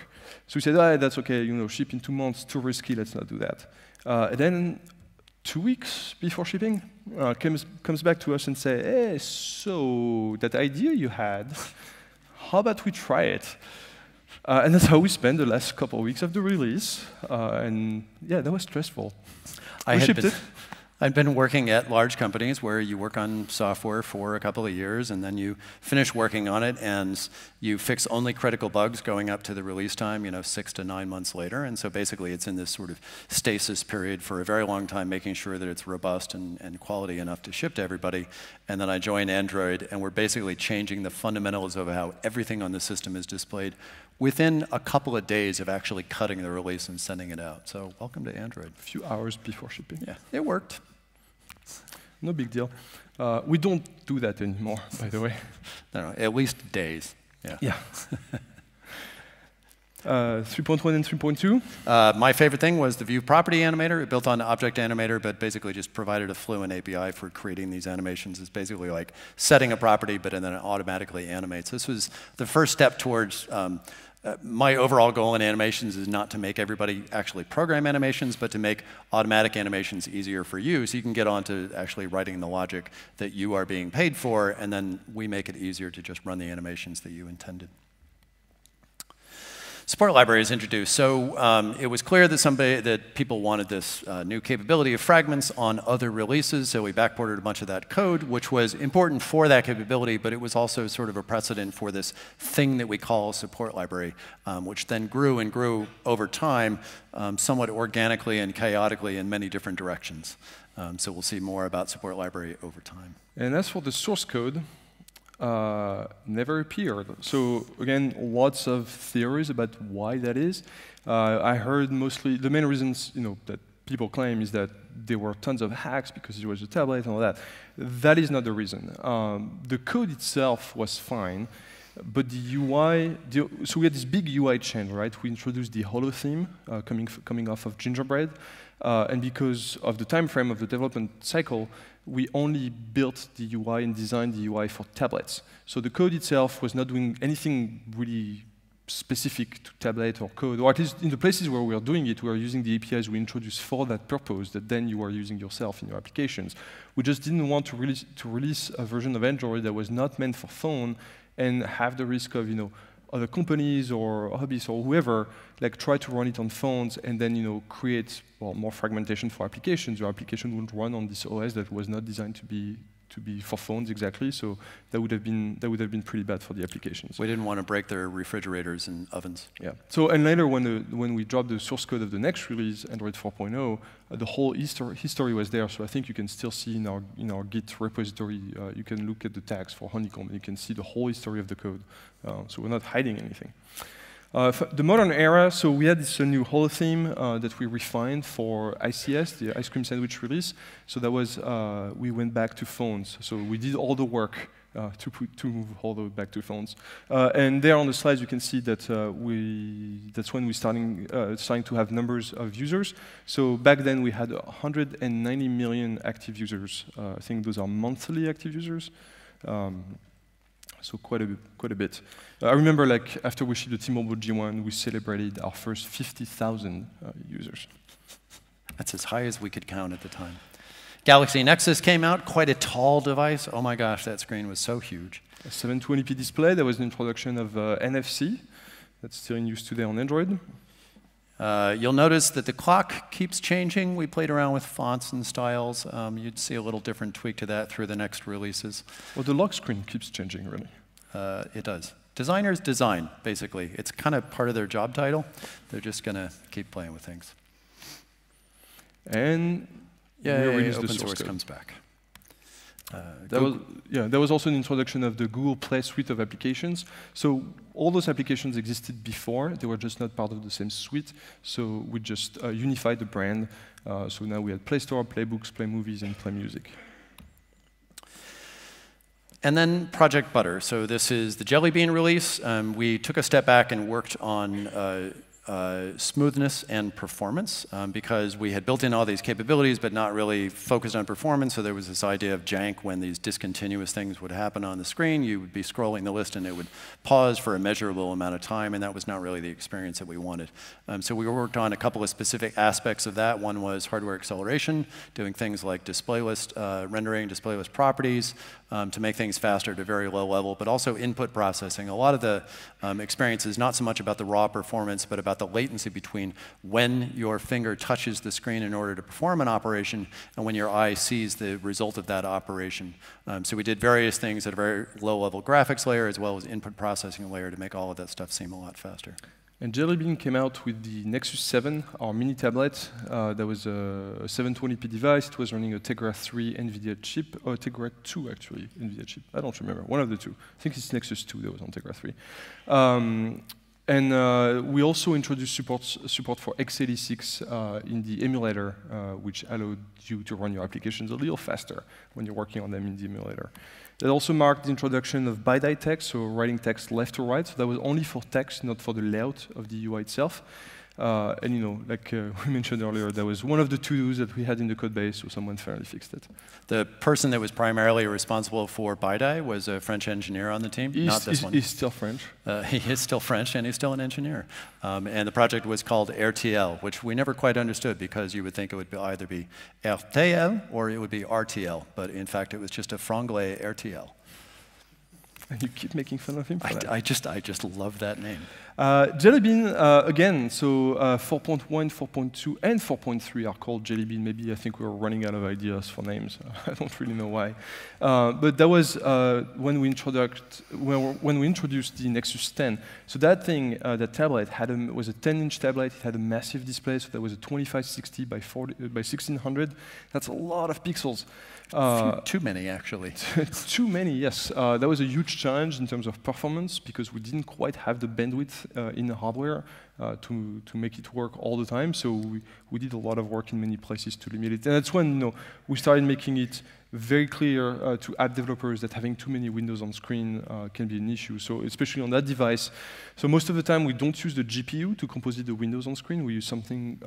[SPEAKER 2] So we said, that's okay, ship in 2 months, too risky, let's not do that. And then 2 weeks before shipping, comes back to us and say, hey, so that idea you had, how about we try it? And that's how we spent the last couple of weeks of the release. And yeah, that was stressful. We shipped it.
[SPEAKER 1] I'd been working at large companies where you work on software for a couple of years, and then you finish working on it, and you fix only critical bugs going up to the release time, 6 to 9 months later. And so basically, it's in this sort of stasis period for a very long time, making sure that it's robust and quality enough to ship to everybody. And then I joined Android, and we're basically changing the fundamentals of how everything on the system is displayed within a couple of days of actually cutting the release and sending it out. So welcome to Android.
[SPEAKER 2] A few hours before shipping.
[SPEAKER 1] Yeah, it worked.
[SPEAKER 2] No big deal. We don't do that anymore, by the way.
[SPEAKER 1] No, at least days. Yeah.
[SPEAKER 2] 3.1 and 3.2.
[SPEAKER 1] My favorite thing was the view property animator. It built on Object Animator, but basically just provided a fluent API for creating these animations. It's basically like setting a property, but then it automatically animates. This was the first step towards my overall goal in animations is not to make everybody actually program animations, but to make automatic animations easier for you, so you can get on to actually writing the logic that you are being paid for, and then we make it easier to just run the animations that you intended. Support library is introduced. So it was clear that people wanted this new capability of fragments on other releases, so we backported a bunch of that code, which was important for that capability, but it was also sort of a precedent for this thing that we call support library, which then grew and grew over time, somewhat organically and chaotically in many different directions. So we'll see more about support library over time.
[SPEAKER 2] And as for the source code, never appeared. So again, lots of theories about why that is. I heard mostly the main reasons that people claim is that there were tons of hacks because it was a tablet and all that. That is not the reason. The code itself was fine, but the UI. So we had this big UI change, right? We introduced the holo theme coming off of Gingerbread, and because of the time frame of the development cycle, we only built the UI and designed the UI for tablets. So the code itself was not doing anything really specific to tablet or code, or at least in the places where we are doing it, we are using the APIs we introduced for that purpose that then you are using yourself in your applications. We just didn't want to release a version of Android that was not meant for phone and have the risk of other companies or hobbyists or whoever try to run it on phones and then create more fragmentation for applications. Your application wouldn't run on this OS that was not designed to be for phones exactly. So that would have been pretty bad for the applications.
[SPEAKER 1] We didn't want to break their refrigerators and ovens.
[SPEAKER 2] Yeah. So and later when we dropped the source code of the next release, Android 4.0, the whole history was there. So I think you can still see in our Git repository. You can look at the tags for Honeycomb and you can see the whole history of the code. So we're not hiding anything. The modern era, so we had this new holo theme that we refined for ICS, the ice cream sandwich release. So that was, we went back to phones. So we did all the work to move holo back to phones. And there on the slides you can see that that's when we starting to have numbers of users. So back then we had 190 million active users. I think those are monthly active users. So quite a bit. I remember after we shipped the T-Mobile G1, we celebrated our first 50,000 users.
[SPEAKER 1] That's as high as we could count at the time. Galaxy Nexus came out, quite a tall device. Oh my gosh, that screen was so huge.
[SPEAKER 2] A 720p display. There was an introduction of NFC. That's still in use today on Android.
[SPEAKER 1] You'll notice that the clock keeps changing. We played around with fonts and styles. You'd see a little different tweak to that through the next releases.
[SPEAKER 2] Well, the lock screen keeps changing, really.
[SPEAKER 1] It does. Designers design, basically. It's kind of part of their job title. They're just going to keep playing with things.
[SPEAKER 2] And
[SPEAKER 1] open source comes back.
[SPEAKER 2] There was also an introduction of the Google Play suite of applications. So all those applications existed before. They were just not part of the same suite. So we just unified the brand. So now we had Play Store, Play Books, Play Movies, and Play Music.
[SPEAKER 1] And then Project Butter. So this is the Jelly Bean release. We took a step back and worked on smoothness and performance because we had built in all these capabilities but not really focused on performance. So there was this idea of jank when these discontinuous things would happen on the screen. You would be scrolling the list and it would pause for a measurable amount of time, and that was not really the experience that we wanted. So we worked on a couple of specific aspects of that. One was hardware acceleration, doing things like display list rendering, display list properties to make things faster to very low level, but also input processing. A lot of the experience is not so much about the raw performance, but about about the latency between when your finger touches the screen in order to perform an operation and when your eye sees the result of that operation. So we did various things at a very low-level graphics layer as well as input processing layer to make all of that stuff seem a lot faster.
[SPEAKER 2] And Jelly Bean came out with the Nexus 7, our mini tablet. That was a 720p device. It was running a Tegra 3 NVIDIA chip, or Tegra 2 actually, NVIDIA chip. I don't remember, one of the two. I think it's Nexus 2 that was on Tegra 3. And we also introduced support for x86 in the emulator, which allowed you to run your applications a little faster when you're working on them in the emulator. That also marked the introduction of BiDi text, so writing text left to right. So that was only for text, not for the layout of the UI itself. And you know, like we mentioned earlier, that was one of the to-dos that we had in the code base, so someone finally fixed it.
[SPEAKER 1] The person that was primarily responsible for BiDi was a French engineer on the team, not this one.
[SPEAKER 2] He's still French.
[SPEAKER 1] He is still French, and he's still an engineer. And the project was called RTL, which we never quite understood because you would think it would either be RTL or it would be RTL. But in fact, it was just a franglais RTL.
[SPEAKER 2] And you keep making fun of him for that.
[SPEAKER 1] I just love that name.
[SPEAKER 2] Jelly Bean, again, so 4.1, 4.2, and 4.3 are called Jelly Bean. Maybe I think we were running out of ideas for names. I don't really know why. But that was when we introduced the Nexus 10. So that thing, that tablet, was a 10-inch tablet. It had a massive display, so that was a 2560 by 1600. That's a lot of pixels.
[SPEAKER 1] Too many, actually.
[SPEAKER 2] Too many, yes. That was a huge challenge in terms of performance because we didn't quite have the bandwidth in the hardware to make it work all the time. So we did a lot of work in many places to limit it. And that's when we started making it very clear to app developers that having too many windows on screen can be an issue. So especially on that device. So most of the time we don't use the GPU to composite the windows on screen. We use something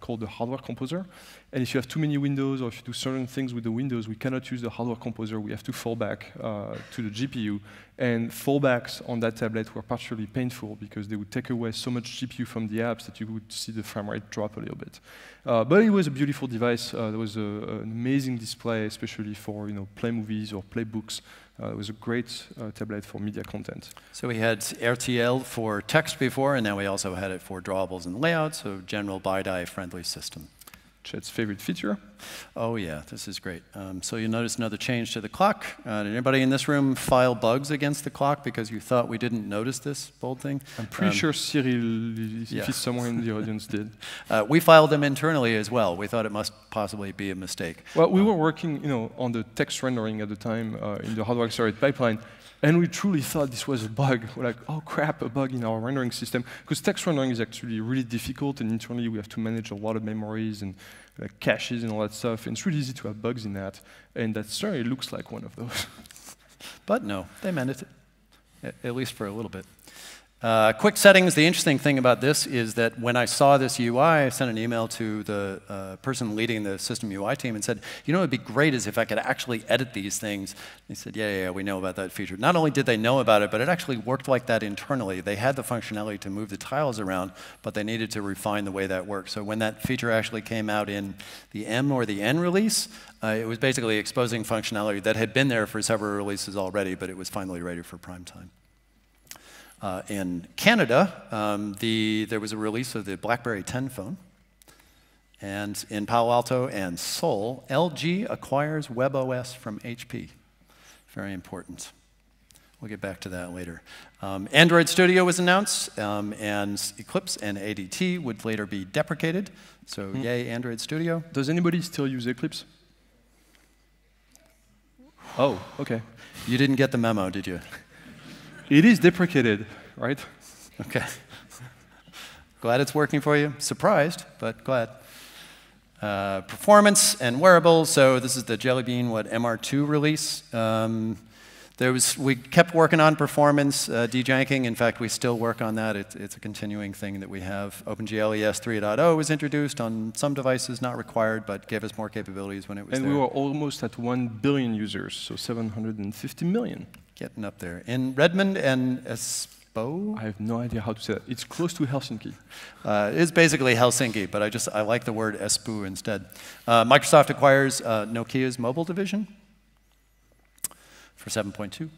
[SPEAKER 2] called the hardware composer. And if you have too many windows or if you do certain things with the windows, we cannot use the hardware composer. We have to fall back to the GPU. And fallbacks on that tablet were partially painful because they would take away so much GPU from the apps that you would see the frame rate drop a little bit. But it was a beautiful device. There was an amazing display, especially for play movies or play books. It was a great tablet for media content.
[SPEAKER 1] So we had RTL for text before, and now we also had it for drawables and layouts, so general BiDi friendly system.
[SPEAKER 2] Chet's favorite feature?
[SPEAKER 1] Oh yeah, this is great. So you notice another change to the clock. Did anybody in this room file bugs against the clock because you thought we didn't notice this bold thing?
[SPEAKER 2] I'm pretty sure Cyril, if he's somewhere in the audience, did.
[SPEAKER 1] We filed them internally as well. We thought it must possibly be a mistake.
[SPEAKER 2] Well, we were working on the text rendering at the time in the hardware accelerated pipeline. And we truly thought this was a bug. We're like, oh crap, a bug in our rendering system. Because text rendering is actually really difficult, and internally we have to manage a lot of memories and caches and all that stuff. And it's really easy to have bugs in that. And that certainly looks like one of those.
[SPEAKER 1] But no, they managed it, at least for a little bit. Quick settings, the interesting thing about this is that when I saw this UI, I sent an email to the person leading the system UI team and said, you know what would be great is if I could actually edit these things. And he said, yeah, we know about that feature. Not only did they know about it, but it actually worked like that internally. They had the functionality to move the tiles around, but they needed to refine the way that worked. So when that feature actually came out in the M or the N release, it was basically exposing functionality that had been there for several releases already, but it was finally ready for prime time. In Canada, there was a release of the BlackBerry 10 phone. And in Palo Alto and Seoul, LG acquires WebOS from HP. Very important. We'll get back to that later. Android Studio was announced, and Eclipse and ADT would later be deprecated. So yay, Android Studio.
[SPEAKER 2] Does anybody still use Eclipse? Oh, OK.
[SPEAKER 1] You didn't get the memo, did you?
[SPEAKER 2] It is deprecated, right?
[SPEAKER 1] OK. Glad it's working for you. Surprised, but glad. Performance and wearables. So this is the Jelly Bean, MR2 release. We kept working on performance, dejanking. In fact, we still work on that. It's a continuing thing that we have. OpenGLES 3.0 was introduced on some devices, not required, but gave us more capabilities when it was there.
[SPEAKER 2] And we were almost at 1 billion users, so 750 million.
[SPEAKER 1] Getting up there. In Redmond and Espoo?
[SPEAKER 2] I have no idea how to say that. It's close to Helsinki.
[SPEAKER 1] It's basically Helsinki, but I like the word Espoo instead. Microsoft acquires Nokia's mobile division for $7.2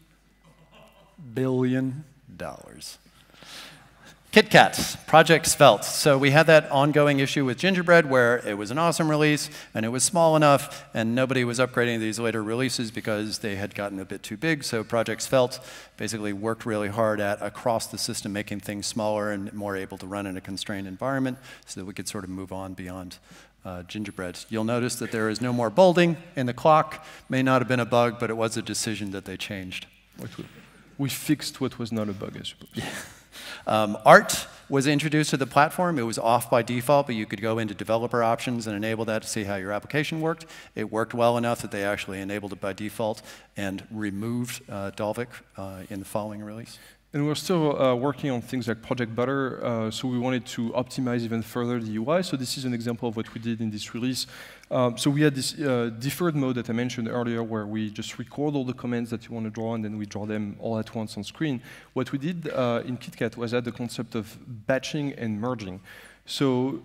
[SPEAKER 1] billion. KitKat, Project Svelte. So we had that ongoing issue with Gingerbread where it was an awesome release and it was small enough and nobody was upgrading these later releases because they had gotten a bit too big. So Project Svelte basically worked really hard at across the system making things smaller and more able to run in a constrained environment so that we could sort of move on beyond Gingerbread. You'll notice that there is no more bolding in the clock. May not have been a bug, but it was a decision that they changed.
[SPEAKER 2] We fixed what was not a bug, I suppose.
[SPEAKER 1] Yeah. Art was introduced to the platform. It was off by default, but you could go into developer options and enable that to see how your application worked. It worked well enough that they actually enabled it by default and removed Dalvik in the following release.
[SPEAKER 2] And we're still working on things like Project Butter, so we wanted to optimize even further the UI. So this is an example of what we did in this release. So we had this deferred mode that I mentioned earlier where we just record all the commands that you want to draw and then we draw them all at once on screen. What we did in KitKat was add the concept of batching and merging. So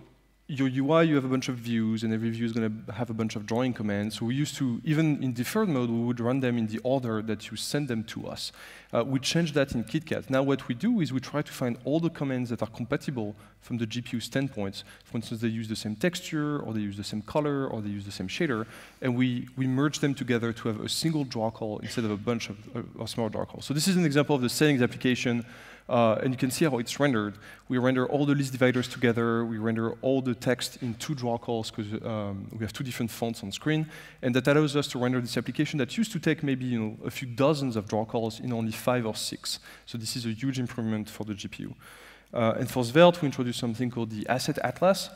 [SPEAKER 2] your UI, you have a bunch of views, and every view is going to have a bunch of drawing commands. So we used to, even in deferred mode, we would run them in the order that you send them to us. We changed that in KitKat. Now what we do is we try to find all the commands that are compatible from the GPU standpoint. For instance, they use the same texture, or they use the same color, or they use the same shader, and we merge them together to have a single draw call instead of a bunch of small draw calls. So this is an example of the settings application. And you can see how it's rendered. We render all the list dividers together. We render all the text in 2 draw calls because we have 2 different fonts on screen. And that allows us to render this application that used to take maybe a few dozens of draw calls in only 5 or 6. So this is a huge improvement for the GPU. And for Svelte, we introduced something called the Asset Atlas.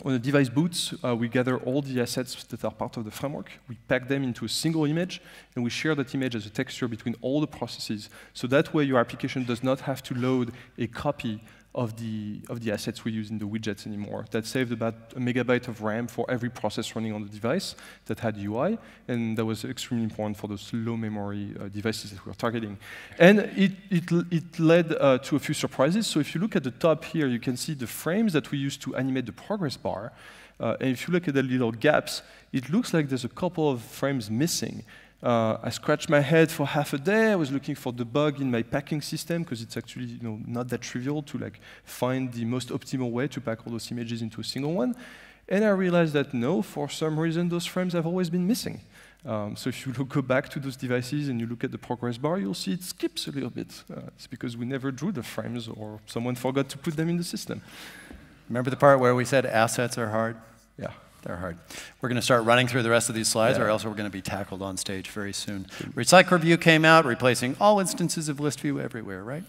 [SPEAKER 2] When the device boots, we gather all the assets that are part of the framework. We pack them into a single image, and we share that image as a texture between all the processes. So that way, your application does not have to load a copy of the assets we use in the widgets anymore. That saved about 1 megabyte of RAM for every process running on the device that had UI, and that was extremely important for those low memory devices that we were targeting. And it led to a few surprises. So if you look at the top here, you can see the frames that we use to animate the progress bar. And if you look at the little gaps, it looks like there's a couple of frames missing. I scratched my head for half a day. I was looking for the bug in my packing system because it's actually not that trivial to find the most optimal way to pack all those images into a single one. And I realized that no, for some reason, those frames have always been missing. So if you go back to those devices and you look at the progress bar, you'll see it skips a little bit. It's because we never drew the frames or someone forgot to put them in the system.
[SPEAKER 1] Remember the part where we said assets are hard?
[SPEAKER 2] Yeah.
[SPEAKER 1] They're hard. We're going to start running through the rest of these slides, or else we're going to be tackled on stage very soon. Recycler View came out, replacing all instances of list view everywhere, right?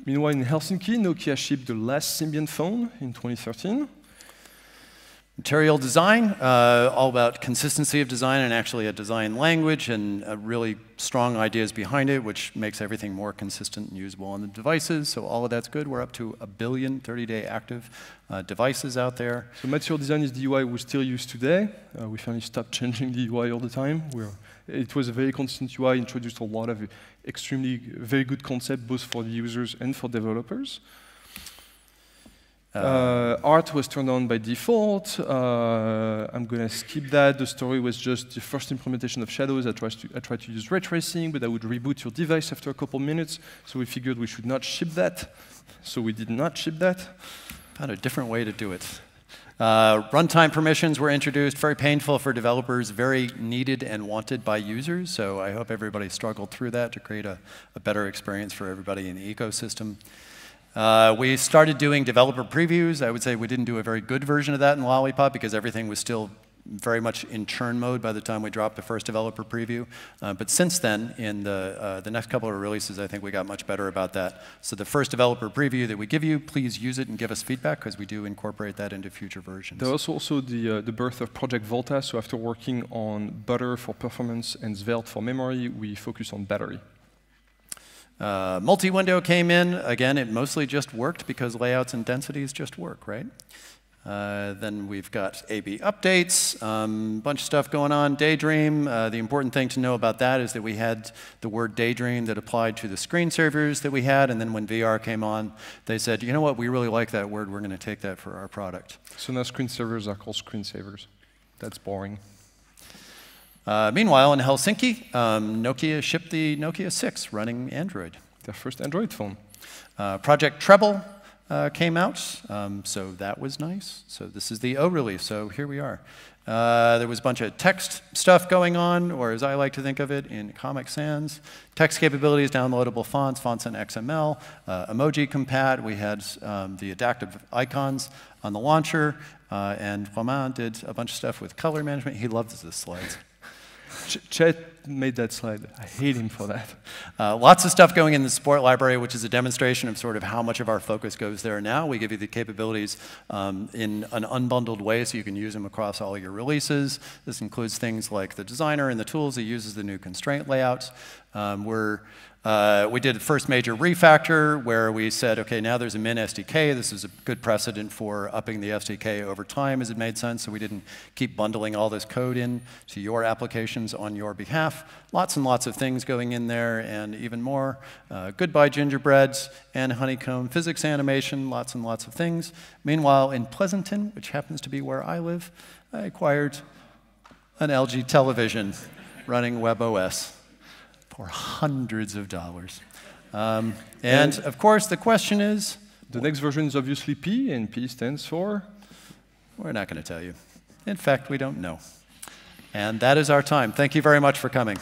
[SPEAKER 2] Meanwhile, in Helsinki, Nokia shipped the last Symbian phone in 2013.
[SPEAKER 1] Material design, all about consistency of design and actually a design language and really strong ideas behind it, which makes everything more consistent and usable on the devices. So all of that's good. We're up to 1 billion 30-day active devices out there.
[SPEAKER 2] So material design is the UI we still use today. We finally stopped changing the UI all the time. It was a very consistent UI, introduced a lot of very good concepts, both for the users and for developers. Art was turned on by default. I'm going to skip that. The story was just the first implementation of shadows. I tried to use ray tracing, but I would reboot your device after a couple minutes. So we figured we should not ship that. So we did not ship that.
[SPEAKER 1] Found a different way to do it. Runtime permissions were introduced, very painful for developers, very needed and wanted by users. So I hope everybody struggled through that to create a better experience for everybody in the ecosystem. We started doing developer previews. I would say we didn't do a very good version of that in Lollipop because everything was still very much in churn mode by the time we dropped the first developer preview. But since then, in the next couple of releases, I think we got much better about that. So the first developer preview that we give you, please use it and give us feedback because we do incorporate that into future versions.
[SPEAKER 2] There was also the birth of Project Volta. So after working on Butter for performance and Svelte for memory, we focused on battery.
[SPEAKER 1] MultiWindow came in. Again, it mostly just worked because layouts and densities just work, right? Then we've got A/B updates, bunch of stuff going on. Daydream, the important thing to know about that is that we had the word Daydream that applied to the screensavers that we had, and then when VR came on, they said, you know what, we really like that word, we're going to take that for our product.
[SPEAKER 2] So now screensavers are called screensavers. That's boring.
[SPEAKER 1] Meanwhile, in Helsinki, Nokia shipped the Nokia 6 running Android.
[SPEAKER 2] Their first Android phone.
[SPEAKER 1] Project Treble came out, so that was nice. So this is the O release, so here we are. There was a bunch of text stuff going on, or as I like to think of it, in Comic Sans. Text capabilities, downloadable fonts, fonts in XML, emoji compat. We had the adaptive icons on the launcher, and Romain did a bunch of stuff with color management. He loves this slide.
[SPEAKER 2] Chet made that slide. I hate him for that.
[SPEAKER 1] Lots of stuff going in the support library, which is a demonstration of sort of how much of our focus goes there now. We give you the capabilities in an unbundled way so you can use them across all your releases. This includes things like the designer and the tools. It uses the new constraint layouts. We did the first major refactor where we said, okay, now there's a min SDK. This is a good precedent for upping the SDK over time as it made sense, so we didn't keep bundling all this code in to your applications on your behalf. Lots and lots of things going in there and even more. Goodbye Gingerbread and Honeycomb, physics animation, lots and lots of things. Meanwhile, in Pleasanton, which happens to be where I live, I acquired an LG television running WebOS. For hundreds of dollars. And of course, the question is?
[SPEAKER 2] The next version is obviously P, and P stands for?
[SPEAKER 1] We're not going to tell you. In fact, we don't know. And that is our time. Thank you very much for coming.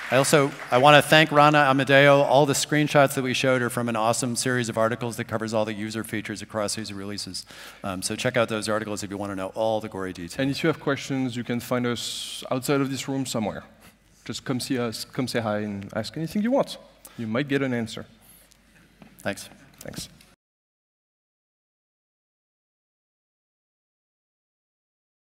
[SPEAKER 1] I want to thank Rana Amadeo. All the screenshots that we showed are from an awesome series of articles that covers all the user features across these releases. So check out those articles if you want to know all the gory details.
[SPEAKER 2] And if you have questions, you can find us outside of this room somewhere. Just come see us, come say hi, and ask anything you want. You might get an answer.
[SPEAKER 1] Thanks.
[SPEAKER 2] Thanks.